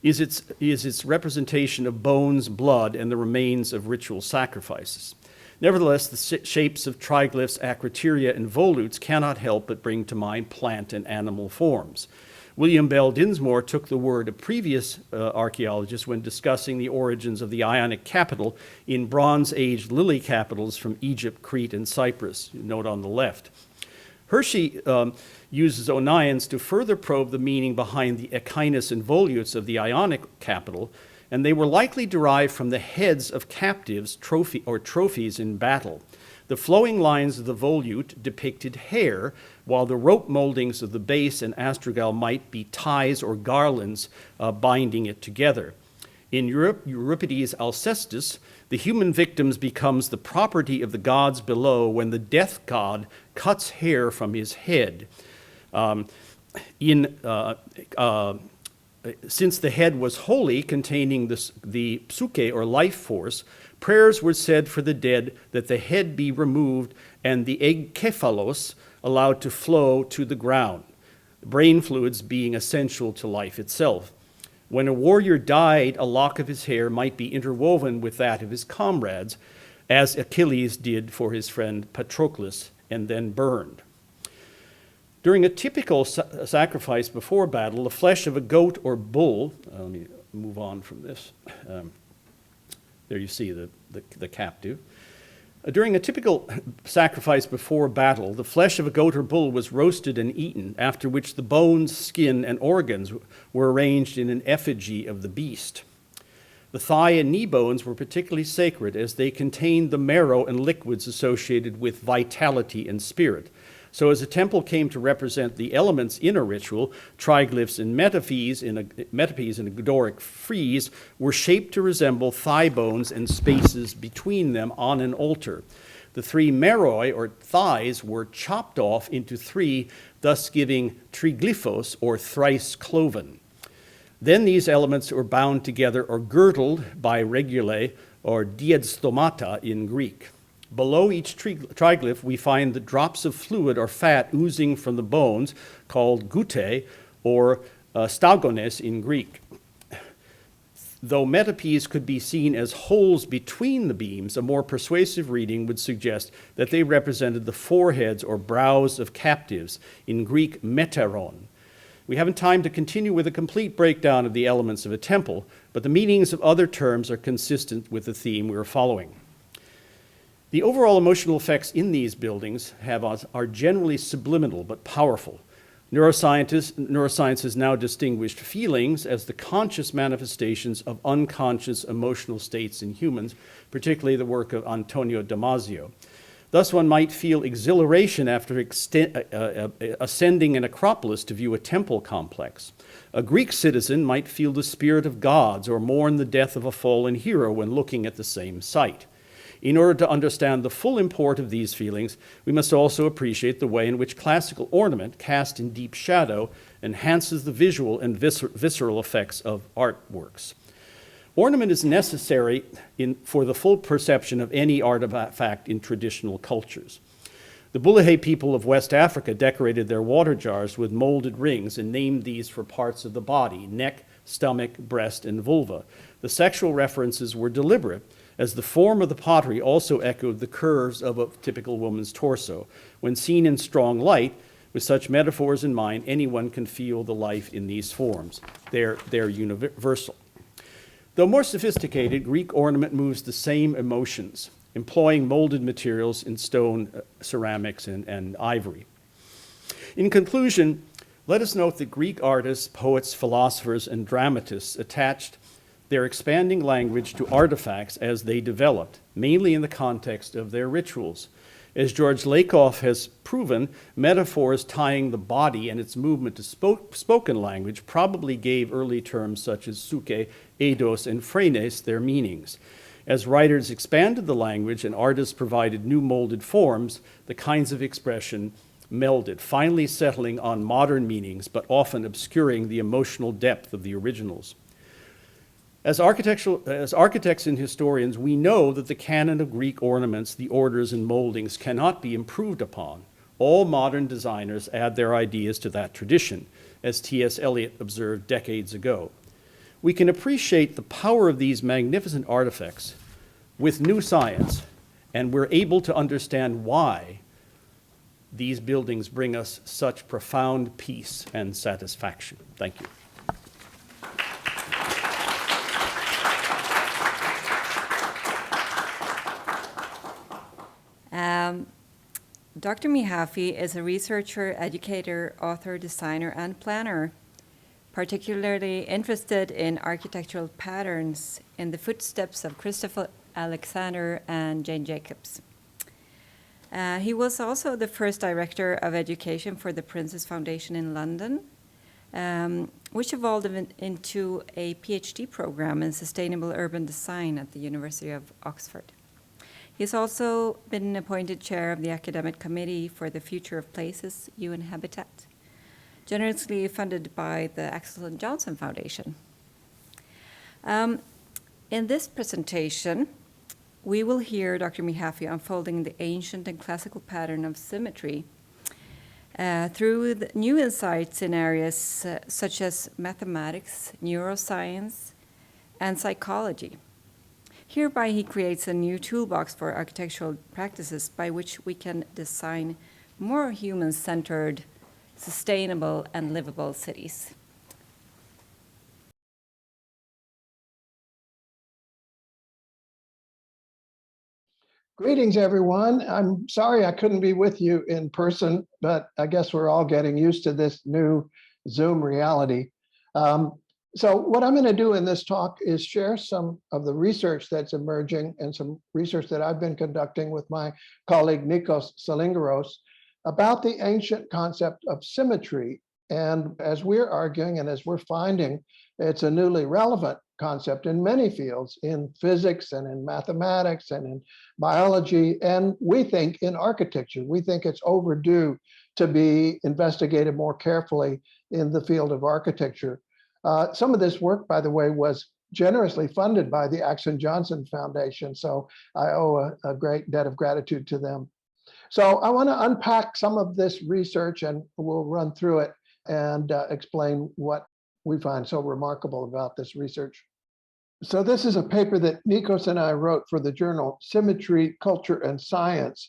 is its representation of bones, blood, and the remains of ritual sacrifices. Nevertheless, the shapes of triglyphs, acroteria, and volutes cannot help but bring to mind plant and animal forms. William Bell Dinsmore took the word of previous archaeologists when discussing the origins of the Ionic capital in Bronze Age lily capitals from Egypt, Crete, and Cyprus, note on the left. Hershey uses onions to further probe the meaning behind the echinus and volutes of the Ionic capital, and they were likely derived from the heads of captives trophies in battle. The flowing lines of the volute depicted hair, while the rope moldings of the base and astragal might be ties or garlands binding it together. In Euripides' Alcestis, the human victims becomes the property of the gods below when the death god cuts hair from his head. Since the head was holy, containing the psyche or life force, prayers were said for the dead that the head be removed and the enkephalos allowed to flow to the ground, brain fluids being essential to life itself. When a warrior died, a lock of his hair might be interwoven with that of his comrades, as Achilles did for his friend Patroclus, and then burned. During a typical sacrifice before battle, the flesh of a goat or bull, let me move on from this. There you see the captive. During a typical sacrifice before battle, the flesh of a goat or bull was roasted and eaten, after which the bones, skin, and organs were arranged in an effigy of the beast. The thigh and knee bones were particularly sacred as they contained the marrow and liquids associated with vitality and spirit. So as a temple came to represent the elements in a ritual, triglyphs and metapes in a Doric frieze were shaped to resemble thigh bones and spaces between them on an altar. The three maroi, or thighs, were chopped off into three, thus giving triglyphos, or thrice cloven. Then these elements were bound together or girdled by regulae, or diadstomata in Greek. Below each triglyph, we find the drops of fluid or fat oozing from the bones, called gute, or stagones in Greek. Though metapes could be seen as holes between the beams, a more persuasive reading would suggest that they represented the foreheads or brows of captives, in Greek metaron. We haven't time to continue with a complete breakdown of the elements of a temple, but the meanings of other terms are consistent with the theme we are following. The overall emotional effects in these buildings are generally subliminal but powerful. Neuroscience has now distinguished feelings as the conscious manifestations of unconscious emotional states in humans, particularly the work of Antonio Damasio. Thus, one might feel exhilaration after ascending an acropolis to view a temple complex. A Greek citizen might feel the spirit of gods or mourn the death of a fallen hero when looking at the same site. In order to understand the full import of these feelings, we must also appreciate the way in which classical ornament, cast in deep shadow, enhances the visual and visceral effects of artworks. Ornament is necessary for the full perception of any artifact in traditional cultures. The Bulahay people of West Africa decorated their water jars with molded rings and named these for parts of the body: neck, stomach, breast, and vulva. The sexual references were deliberate, as the form of the pottery also echoed the curves of a typical woman's torso. When seen in strong light, with such metaphors in mind, anyone can feel the life in these forms. They're universal. Though more sophisticated, Greek ornament moves the same emotions, employing molded materials in stone, ceramics, and ivory. In conclusion, let us note that Greek artists, poets, philosophers, and dramatists attached their expanding language to artifacts as they developed, mainly in the context of their rituals. As George Lakoff has proven, metaphors tying the body and its movement to spoken language probably gave early terms such as suke, eidos, and phrenes their meanings. As writers expanded the language and artists provided new molded forms, the kinds of expression melded, finally settling on modern meanings, but often obscuring the emotional depth of the originals. As architects and historians, we know that the canon of Greek ornaments, the orders and moldings, cannot be improved upon. All modern designers add their ideas to that tradition, as T.S. Eliot observed decades ago. we can appreciate the power of these magnificent artifacts with new science, and we're able to understand why these buildings bring us such profound peace and satisfaction. Thank you. Dr. Mihafi is a researcher, educator, author, designer, and planner, particularly interested in architectural patterns in the footsteps of Christopher Alexander and Jane Jacobs. He was also the first director of education for the Prince's Foundation in London, which evolved into a PhD program in sustainable urban design at the University of Oxford. He's also been appointed chair of the academic committee for the future of places, UN Habitat, generously funded by the Axel Johnson Foundation. In this presentation, we will hear Dr. Mihafi unfolding the ancient and classical pattern of symmetry through the new insights in areas such as mathematics, neuroscience, and psychology. Hereby, he creates a new toolbox for architectural practices by which we can design more human-centered, sustainable, and livable cities. Greetings, everyone. I'm sorry I couldn't be with you in person, but I guess we're all getting used to this new Zoom reality. So what I'm going to do in this talk is share some of the research that's emerging and some research that I've been conducting with my colleague Nikos Salingaros about the ancient concept of symmetry. And as we're arguing and as we're finding, it's a newly relevant concept in many fields, in physics and in mathematics and in biology, and we think in architecture. We think it's overdue to be investigated more carefully in the field of architecture. Some of this work, by the way, was generously funded by the Axel Johnson Foundation, so I owe a great debt of gratitude to them. So I want to unpack some of this research, and we'll run through it and explain what we find so remarkable about this research. So this is a paper that Nikos and I wrote for the journal Symmetry, Culture, and Science.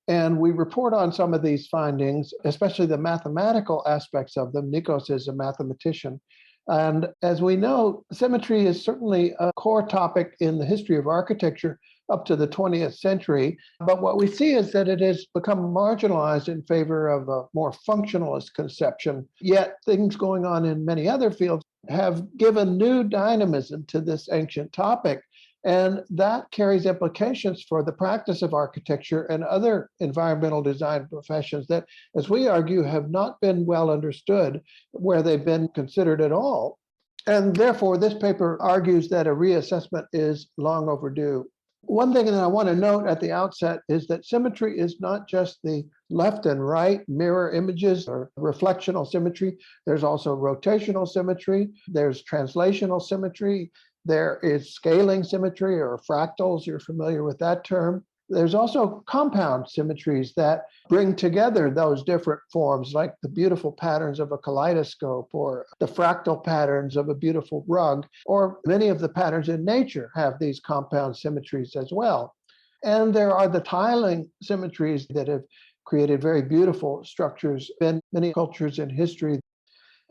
And we report on some of these findings, especially the mathematical aspects of them. Nikos is a mathematician. And as we know, symmetry is certainly a core topic in the history of architecture up to the 20th century. But what we see is that it has become marginalized in favor of a more functionalist conception. Yet things going on in many other fields have given new dynamism to this ancient topic. And that carries implications for the practice of architecture and other environmental design professions that, as we argue, have not been well understood where they've been considered at all. And therefore, this paper argues that a reassessment is long overdue. One thing that I want to note at the outset is that symmetry is not just the left and right mirror images or reflectional symmetry. There's also rotational symmetry. There's translational symmetry. There is scaling symmetry or fractals. You're familiar with that term. There's also compound symmetries that bring together those different forms, like the beautiful patterns of a kaleidoscope or the fractal patterns of a beautiful rug, or many of the patterns in nature have these compound symmetries as well. And there are the tiling symmetries that have created very beautiful structures in many cultures in history.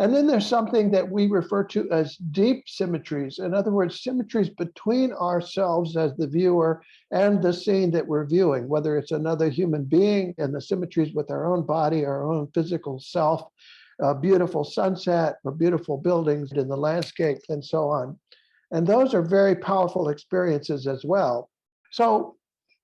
And then there's something that we refer to as deep symmetries. In other words, symmetries between ourselves as the viewer and the scene that we're viewing, whether it's another human being and the symmetries with our own body, our own physical self, a beautiful sunset or beautiful buildings in the landscape and so on. And those are very powerful experiences as well. So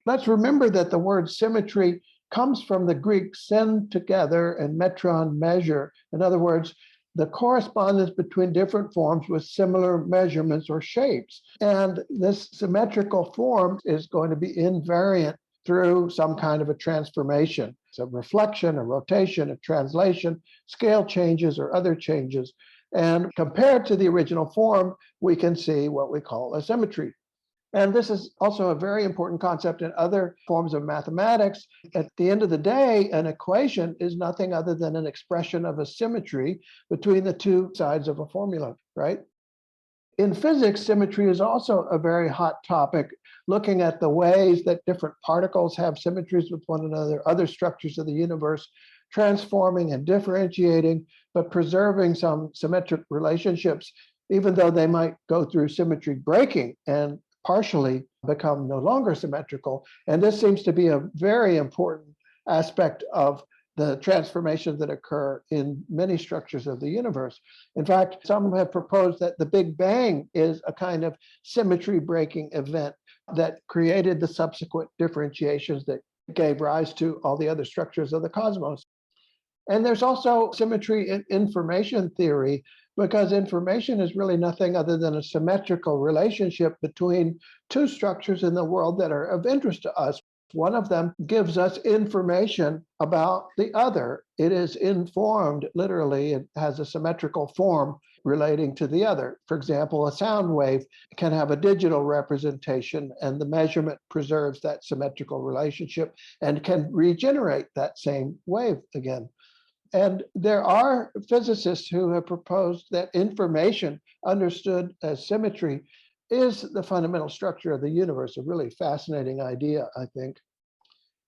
let's remember that the word symmetry comes from the Greek sen, together, and metron, measure. In other words, the correspondence between different forms with similar measurements or shapes. And this symmetrical form is going to be invariant through some kind of a transformation. So reflection, a rotation, a translation, scale changes or other changes. And compared to the original form, we can see what we call a symmetry. And this is also a very important concept in other forms of mathematics. At the end of the day, an equation is nothing other than an expression of a symmetry between the two sides of a formula, right? In physics, symmetry is also a very hot topic, looking at the ways that different particles have symmetries with one another, other structures of the universe, transforming and differentiating, but preserving some symmetric relationships, even though they might go through symmetry breaking and partially become no longer symmetrical. And this seems to be a very important aspect of the transformations that occur in many structures of the universe. In fact, some have proposed that the Big Bang is a kind of symmetry breaking event that created the subsequent differentiations that gave rise to all the other structures of the cosmos. And there's also symmetry in information theory, because information is really nothing other than a symmetrical relationship between two structures in the world that are of interest to us. One of them gives us information about the other. It is informed, literally, it has a symmetrical form relating to the other. For example, a sound wave can have a digital representation, and the measurement preserves that symmetrical relationship and can regenerate that same wave again. And there are physicists who have proposed that information understood as symmetry is the fundamental structure of the universe, a really fascinating idea, I think.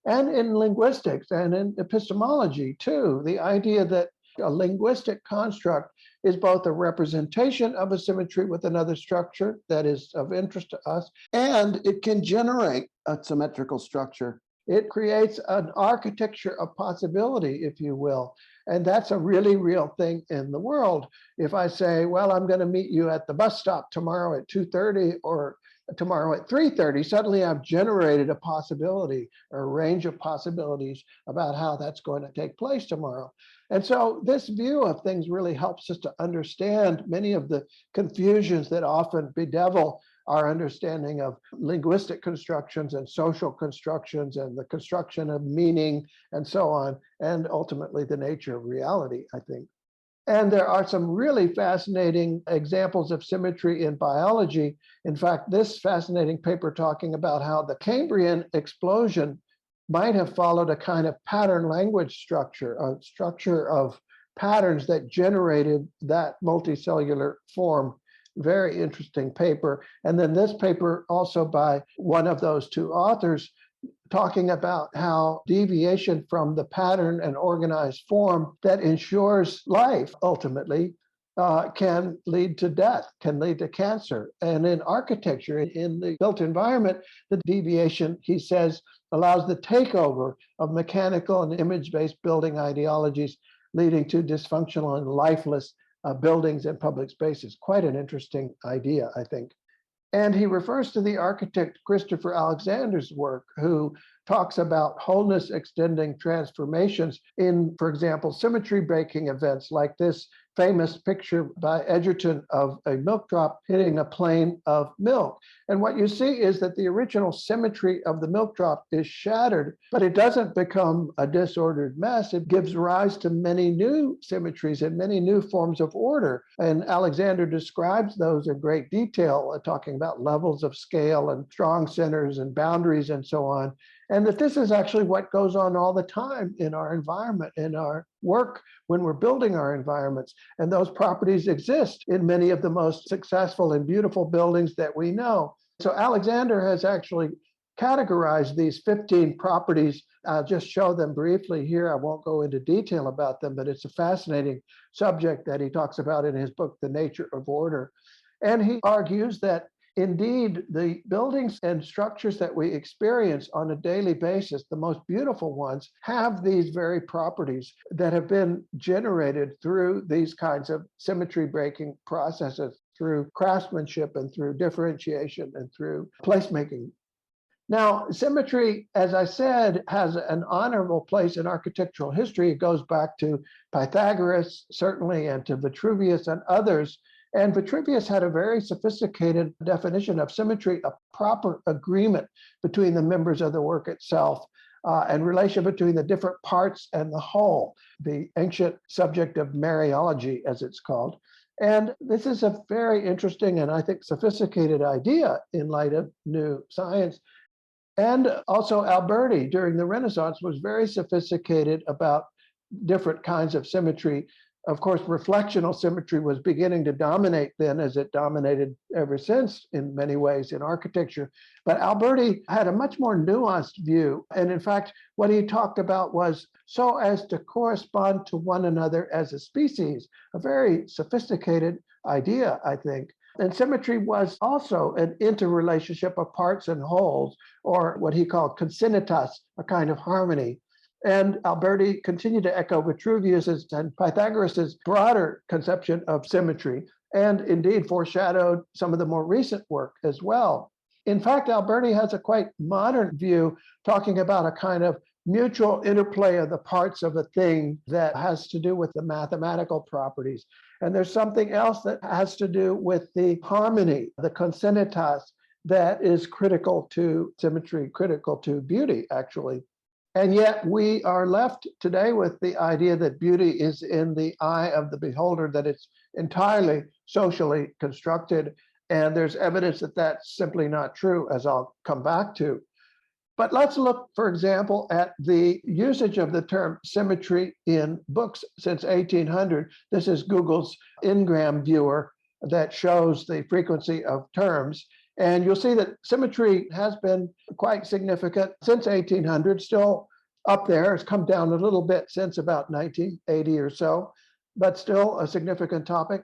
And in linguistics and in epistemology too, the idea that a linguistic construct is both a representation of a symmetry with another structure that is of interest to us, and it can generate a symmetrical structure. It creates an architecture of possibility, if you will. And that's a really real thing in the world. If I say, well, I'm going to meet you at the bus stop tomorrow at 2:30 or tomorrow at 3:30, suddenly I've generated a possibility or a range of possibilities about how that's going to take place tomorrow. And so this view of things really helps us to understand many of the confusions that often bedevil our understanding of linguistic constructions and social constructions and the construction of meaning and so on, and ultimately the nature of reality, I think. And there are some really fascinating examples of symmetry in biology. In fact, this fascinating paper talking about how the Cambrian explosion might have followed a kind of pattern language structure, a structure of patterns that generated that multicellular form. Very interesting paper. And then this paper also by one of those two authors talking about how deviation from the pattern and organized form that ensures life ultimately can lead to death, can lead to cancer. And in architecture, in the built environment, the deviation, he says, allows the takeover of mechanical and image-based building ideologies, leading to dysfunctional and lifeless buildings and public spaces. Quite an interesting idea, I think. And he refers to the architect Christopher Alexander's work, who talks about wholeness extending transformations in, for example, symmetry breaking events like this famous picture by Edgerton of a milk drop hitting a plane of milk. And what you see is that the original symmetry of the milk drop is shattered, but it doesn't become a disordered mess. It gives rise to many new symmetries and many new forms of order. And Alexander describes those in great detail, talking about levels of scale and strong centers and boundaries and so on. And that this is actually what goes on all the time in our environment, in our work, when we're building our environments. And those properties exist in many of the most successful and beautiful buildings that we know. So Alexander has actually categorized these 15 properties. I'll just show them briefly here. I won't go into detail about them, but it's a fascinating subject that he talks about in his book, The Nature of Order. And he argues that indeed, the buildings and structures that we experience on a daily basis, the most beautiful ones, have these very properties that have been generated through these kinds of symmetry breaking processes, through craftsmanship and through differentiation and through placemaking. Now, symmetry, as I said, has an honorable place in architectural history. It goes back to Pythagoras, certainly, and to Vitruvius and others. And Vitruvius had a very sophisticated definition of symmetry, a proper agreement between the members of the work itself and relation between the different parts and the whole, the ancient subject of Mariology, as it's called. And this is a very interesting and I think sophisticated idea in light of new science. And also Alberti during the Renaissance was very sophisticated about different kinds of symmetry. Of course, reflectional symmetry was beginning to dominate then, as it dominated ever since in many ways in architecture. But Alberti had a much more nuanced view. And in fact, what he talked about was so as to correspond to one another as a species, a very sophisticated idea, I think. And symmetry was also an interrelationship of parts and wholes, or what he called consonitas, a kind of harmony. And Alberti continued to echo Vitruvius's and Pythagoras's broader conception of symmetry, and indeed foreshadowed some of the more recent work as well. In fact, Alberti has a quite modern view, talking about a kind of mutual interplay of the parts of a thing that has to do with the mathematical properties. And there's something else that has to do with the harmony, the consonitas, that is critical to symmetry, critical to beauty, actually. And yet we are left today with the idea that beauty is in the eye of the beholder, that it's entirely socially constructed. And there's evidence that that's simply not true, as I'll come back to. But let's look, for example, at the usage of the term symmetry in books since 1800. This is Google's Ngram viewer that shows the frequency of terms. And you'll see that symmetry has been quite significant since 1800, still up there. It's come down a little bit since about 1980 or so, but still a significant topic.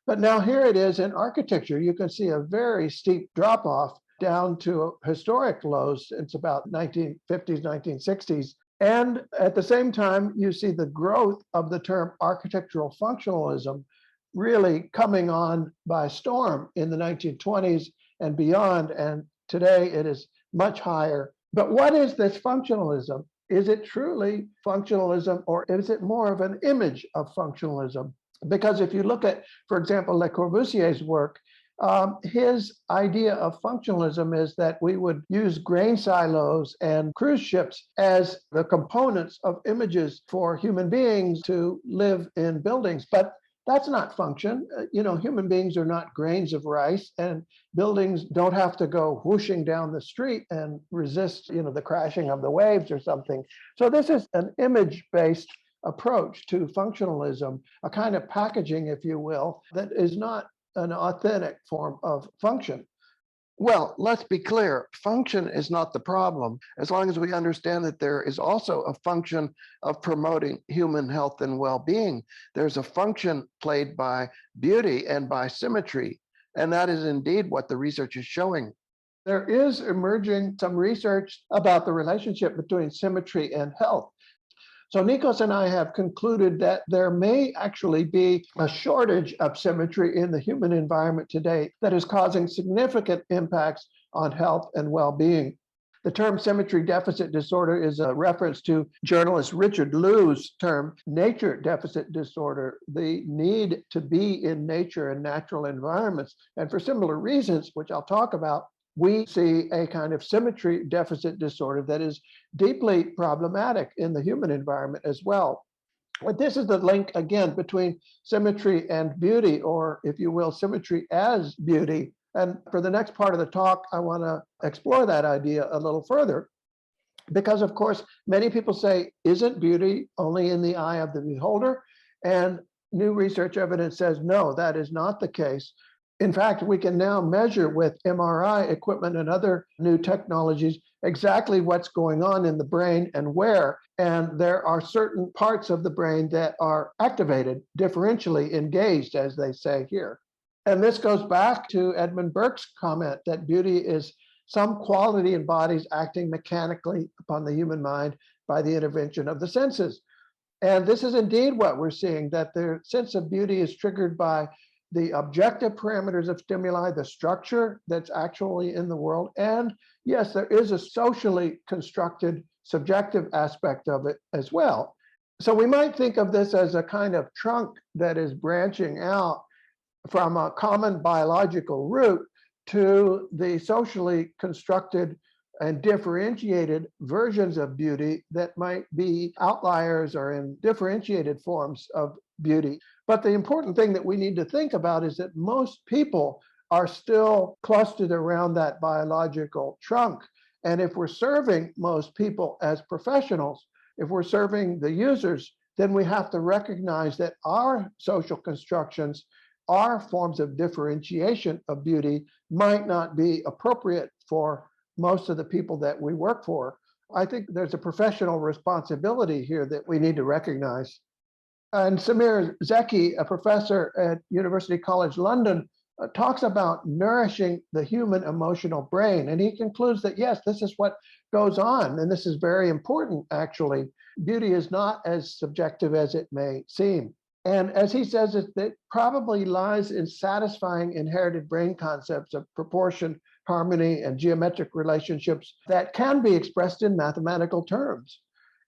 But now here it is in architecture. You can see a very steep drop off down to historic lows since about 1950s, 1960s. And at the same time, you see the growth of the term architectural functionalism really coming on by storm in the 1920s and beyond. And today it is much higher. But what is this functionalism? Is it truly functionalism, or is it more of an image of functionalism? Because if you look at, for example, Le Corbusier's work, his idea of functionalism is that we would use grain silos and cruise ships as the components of images for human beings to live in buildings. But that's not function. Human beings are not grains of rice, and buildings don't have to go whooshing down the street and resist, the crashing of the waves or something. So this is an image-based approach to functionalism, a kind of packaging, if you will, that is not an authentic form of function. Well, let's be clear, function is not the problem, as long as we understand that there is also a function of promoting human health and well-being. There's a function played by beauty and by symmetry, and that is indeed what the research is showing. There is emerging some research about the relationship between symmetry and health. So Nikos and I have concluded that there may actually be a shortage of symmetry in the human environment today that is causing significant impacts on health and well-being. The term symmetry deficit disorder is a reference to journalist Richard Liu's term nature deficit disorder, the need to be in nature and natural environments. And for similar reasons, which I'll talk about, we see a kind of symmetry deficit disorder that is deeply problematic in the human environment as well. But this is the link, again, between symmetry and beauty, or if you will, symmetry as beauty. And for the next part of the talk, I want to explore that idea a little further. Because, of course, many people say, isn't beauty only in the eye of the beholder? And new research evidence says, no, that is not the case. In fact, we can now measure with MRI equipment and other new technologies exactly what's going on in the brain and where. And there are certain parts of the brain that are activated, differentially engaged, as they say here. And this goes back to Edmund Burke's comment that beauty is some quality in bodies acting mechanically upon the human mind by the intervention of the senses. And this is indeed what we're seeing, that the sense of beauty is triggered by the objective parameters of stimuli, the structure that's actually in the world. And yes, there is a socially constructed subjective aspect of it as well. So we might think of this as a kind of trunk that is branching out from a common biological root to the socially constructed and differentiated versions of beauty that might be outliers or in differentiated forms of beauty. But the important thing that we need to think about is that most people are still clustered around that biological trunk. And if we're serving most people as professionals, if we're serving the users then we have to recognize that our social constructions, our forms of differentiation of beauty might not be appropriate for most of the people that we work for. I think there's a professional responsibility here that we need to recognize. And Samir Zeki, a professor at University College London, talks about nourishing the human emotional brain. And he concludes that, yes, this is what goes on. And this is very important, actually. Beauty is not as subjective as it may seem. And as he says, it probably lies in satisfying inherited brain concepts of proportion, harmony, and geometric relationships that can be expressed in mathematical terms.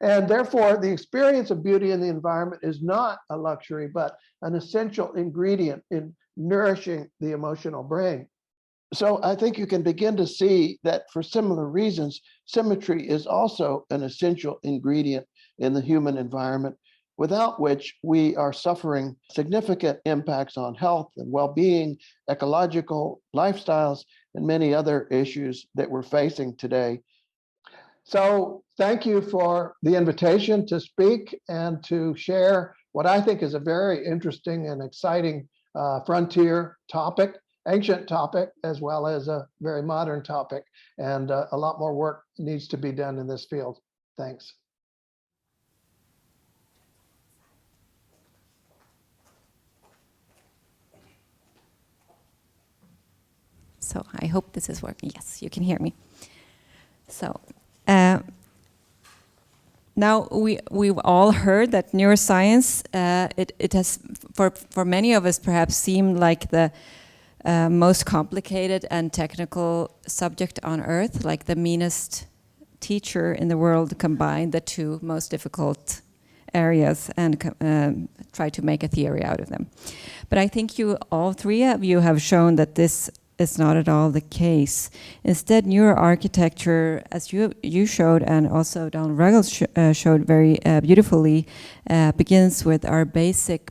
And therefore, the experience of beauty in the environment is not a luxury, but an essential ingredient in nourishing the emotional brain. So I think you can begin to see that for similar reasons, symmetry is also an essential ingredient in the human environment, without which we are suffering significant impacts on health and well-being, ecological lifestyles, and many other issues that we're facing today. So thank you for the invitation to speak and to share what I think is a very interesting and exciting frontier topic, ancient topic, as well as a very modern topic. And a lot more work needs to be done in this field. Thanks. So I hope this is working. Yes, you can hear me. So now we've all heard that neuroscience, it has, for many of us, perhaps seemed like the most complicated and technical subject on earth, like the meanest teacher in the world combined the two most difficult areas and try to make a theory out of them. But I think all three of you have shown that this is not at all the case. Instead, neuroarchitecture, as you showed, and also Don Ruggles showed very beautifully, begins with our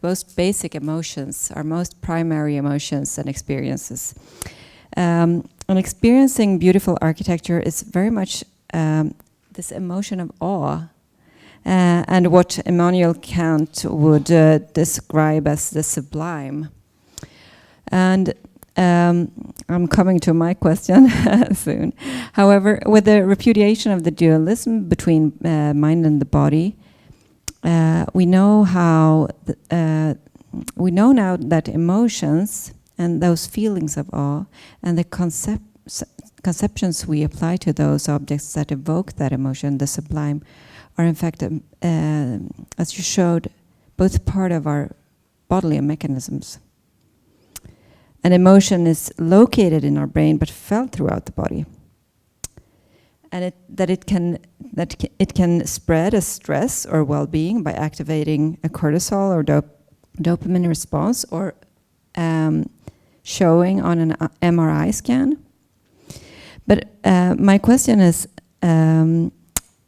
most basic emotions, our most primary emotions and experiences. And experiencing beautiful architecture is very much this emotion of awe, and what Immanuel Kant would describe as the sublime. And I'm coming to my question soon. However, with the repudiation of the dualism between mind and the body, we know now that emotions and those feelings of awe and the conceptions we apply to those objects that evoke that emotion, the sublime, are in fact, as you showed, both part of our bodily mechanisms. An emotion is located in our brain but felt throughout the body, and it can spread as stress or well-being by activating a cortisol or dopamine response, or showing on an MRI scan. But my question is,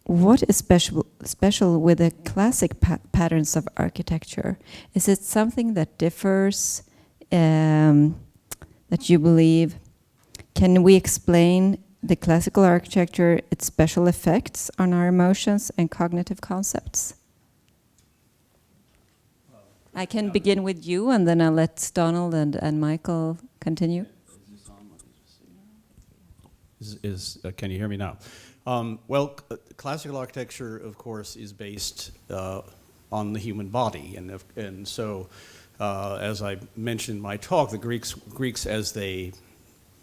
what is special with the classic patterns of architecture? Is it something that differs? That you believe? Can we explain the classical architecture, its special effects on our emotions and cognitive concepts? I can begin with you, and then I'll let Donald and Michael continue. Can you hear me now? Classical architecture, of course, is based on the human body, and so. As I mentioned in my talk, the Greeks, as they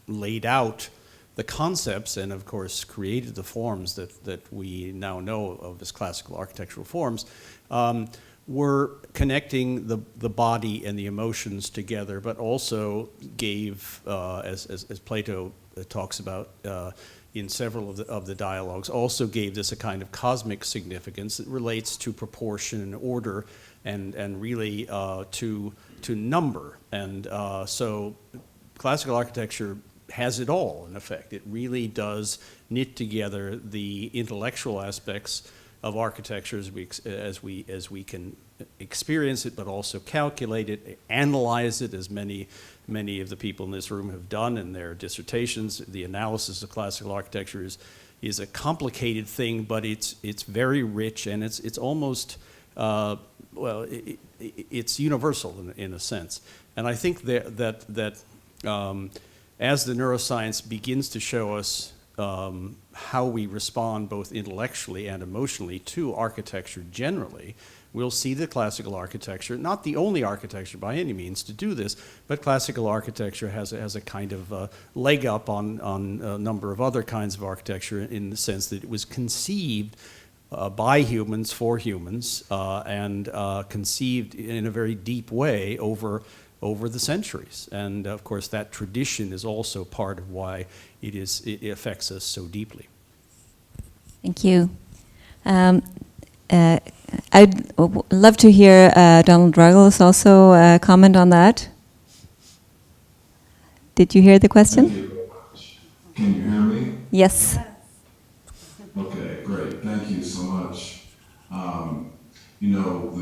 laid out the concepts and, of course, created the forms that we now know of as classical architectural forms, were connecting the body and the emotions together, but also gave, as Plato talks about in several of the dialogues, also gave this a kind of cosmic significance that relates to proportion and order, and really to number. And so classical architecture has it all, in effect. It really does knit together the intellectual aspects of architecture as we can experience it, but also calculate it, analyze it, as many of the people in this room have done in their dissertations. The analysis of classical architecture is a complicated thing, but it's very rich, and it's almost well, it's universal in a sense. And I think that as the neuroscience begins to show us how we respond both intellectually and emotionally to architecture generally, we'll see the classical architecture, not the only architecture by any means to do this, but classical architecture has a kind of leg up on a number of other kinds of architecture in the sense that it was conceived by humans for humans and conceived in a very deep way over the centuries. And of course that tradition is also part of why it affects us so deeply. Thank you. I'd love to hear Donald Ruggles also comment on that. Did you hear the question? Thank you very much. Can you hear me? Yes. Okay, great. Thank you so much. You know,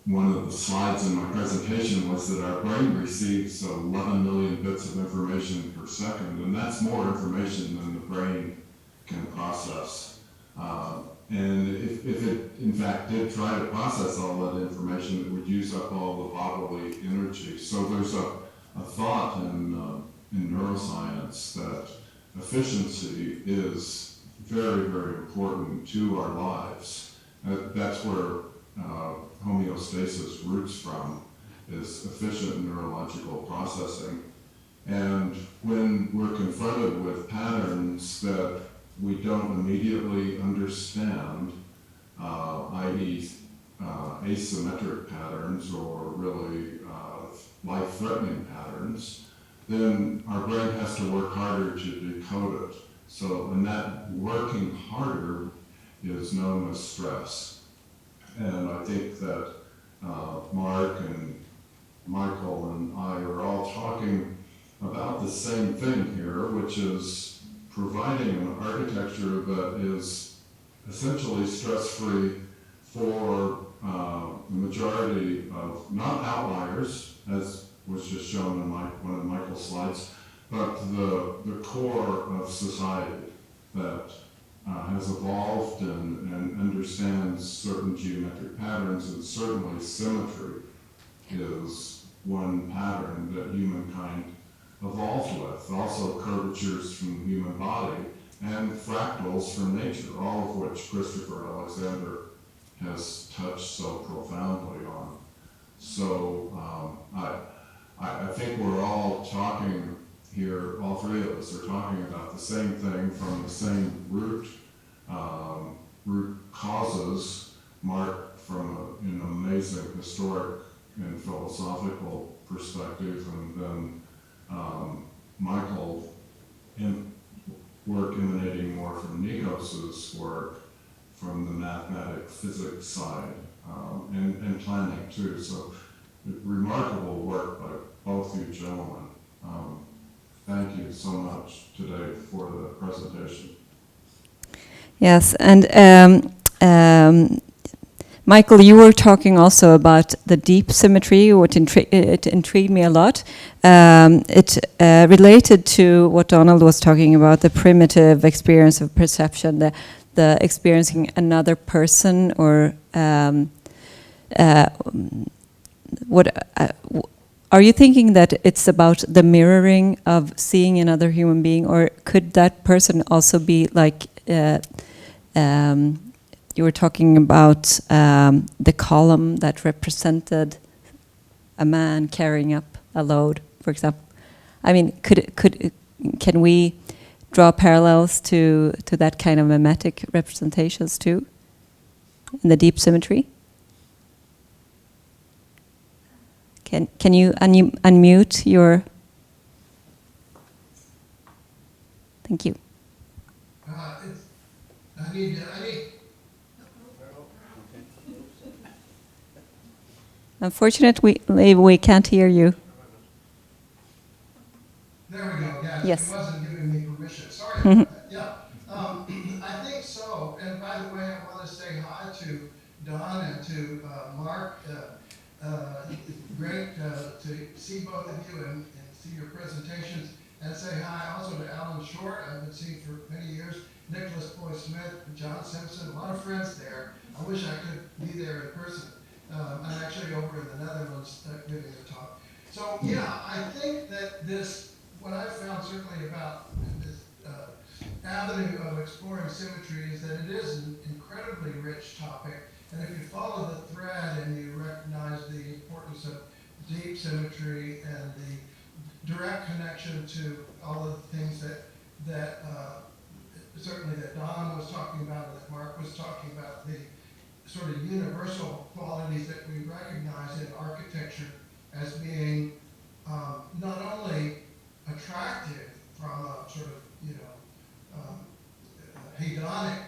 one of the slides in my presentation was that our brain receives 11 million bits of information per second, and that's more information than the brain can process. And if it, in fact, did try to process all that information, it would use up all the bodily energy. So there's a thought in neuroscience that efficiency is very, very important to our lives. That's where homeostasis roots from, is efficient neurological processing. And when we're confronted with patterns that we don't immediately understand, i.e. Asymmetric patterns or really life-threatening patterns, then our brain has to work harder to decode it. So, and that working harder is known as stress. And I think that Mark and Michael and I are all talking about the same thing here, which is providing an architecture that is essentially stress-free for the majority of, not outliers, as was just shown in one of Michael's slides, but the core of society that has evolved and understands certain geometric patterns, and certainly symmetry is one pattern that humankind evolved with. Also curvatures from the human body and fractals from nature, all of which Christopher Alexander has touched so profoundly on. So I think we're all talking here, all three of us are talking about the same thing from the same root causes. Mark from an amazing historic and philosophical perspective, and then Michael work emanating more from Nikos's work from the mathematic physics side, and planning too. So remarkable work by both you gentlemen. Thank you so much today for the presentation. Yes, and Michael, you were talking also about the deep symmetry, which it intrigued me a lot. It related to what Donald was talking about, the primitive experience of perception, the experiencing another person, or are you thinking that it's about the mirroring of seeing another human being, or could that person also be like, you were talking about the column that represented a man carrying up a load, for example? I mean, can we draw parallels to that kind of mimetic representations too, in the deep symmetry? Can you unmute your? Thank you. I need. Unfortunately, we can't hear you. There we go. Yes. It wasn't giving me permission. Sorry about that. Yeah. I think so. And by the way, I want to say hi to Don and to Mark. Great to see both of you and see your presentations. and say hi also to Alan Short, I've been seeing for many years, Nicholas Boy Smith, John Simpson, a lot of friends there. I wish I could be there in person. I'm actually over in the Netherlands giving a talk. So yeah, I think that this, what I've found certainly about this avenue of exploring symmetry is that it is an incredibly rich topic. And if you follow the thread and you recognize the importance of deep symmetry and the direct connection to all of the things that certainly that Don was talking about and that Mark was talking about, the sort of universal qualities that we recognize in architecture as being not only attractive from a sort of, hedonic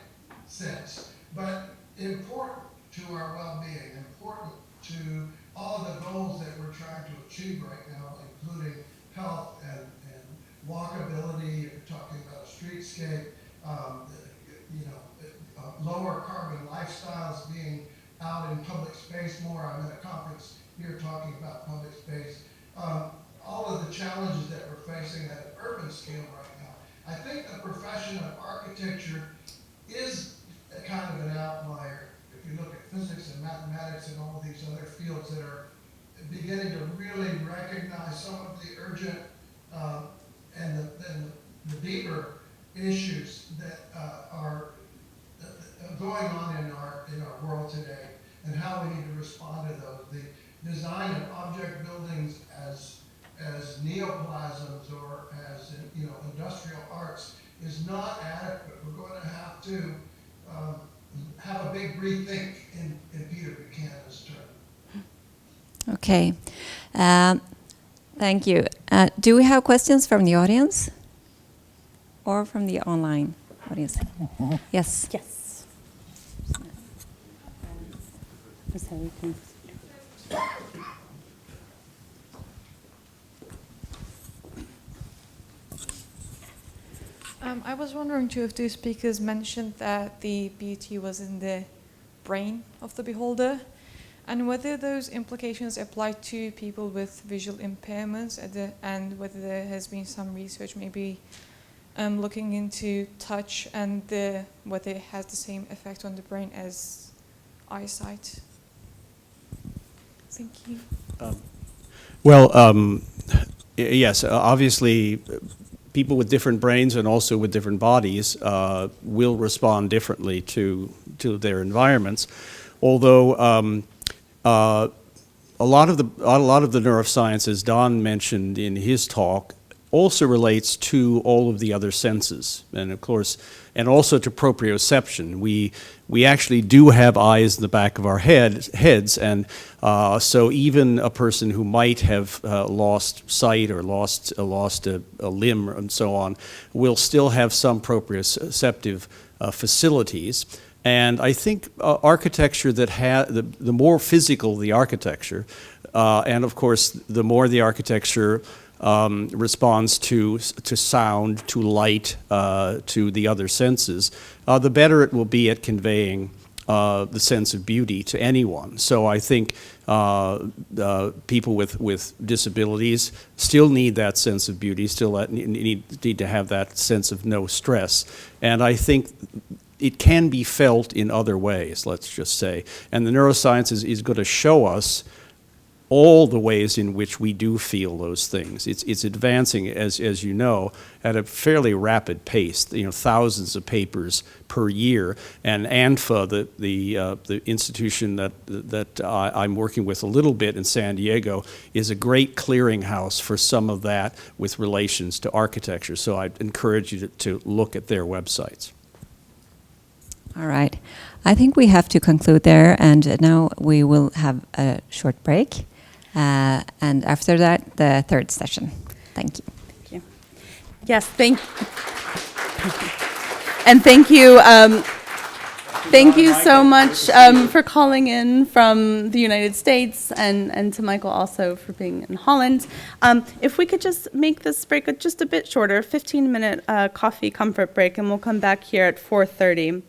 sense, but important to our well-being, important to all of the goals that we're trying to achieve right now, including health and walkability. You're talking about a streetscape, lower carbon lifestyles, being out in public space more. I'm at a conference here talking about public space. All of the challenges that we're facing at an urban scale right now. I think the profession of architecture is a kind of an outlier. If you look at physics and mathematics and all of these other fields that are beginning to really recognize some of the urgent and the deeper issues that are going on in our world today, and how we need to respond to those. The design of object buildings as neoplasms or as industrial arts is not adequate. We're going to have to have a big rethink in Peter Buchanan's term. Okay. Thank you. Do we have questions from the audience or from the online audience? Yes. Yes. Sorry, thanks. I was wondering too if the speakers mentioned that the beauty was in the brain of the beholder, and whether those implications apply to people with visual impairments, and whether there has been some research maybe looking into touch and whether it has the same effect on the brain as eyesight. Thank you. Yes, obviously, people with different brains and also with different bodies will respond differently to their environments. Although a lot of the neuroscience, as Don mentioned in his talk, also relates to all of the other senses, and of course, and also to proprioception. We actually do have eyes in the back of our heads, and so even a person who might have lost sight or lost a limb and so on will still have some proprioceptive facilities. And I think architecture that the more physical the architecture, and of course the more the architecture responds to sound, to light, to the other senses, the better it will be at conveying the sense of beauty to anyone. So I think people with disabilities still need that sense of beauty, still need to have that sense of no stress. And I think it can be felt in other ways, let's just say. And the neuroscience is going to show us all the ways in which we do feel those things. It's advancing, as you know, at a fairly rapid pace. Thousands of papers per year. And ANFA, the institution that I'm working with a little bit in San Diego, is a great clearinghouse for some of that with relations to architecture. So I'd encourage you to look at their websites. All right. I think we have to conclude there, and now we will have a short break. And after that, the third session. Thank you. Thank you. Yes, and thank you. Thank you so much for calling in from the United States, and to Michael also for being in Holland. If we could just make this break just a bit shorter, 15-minute coffee comfort break, and we'll come back here at 4:30.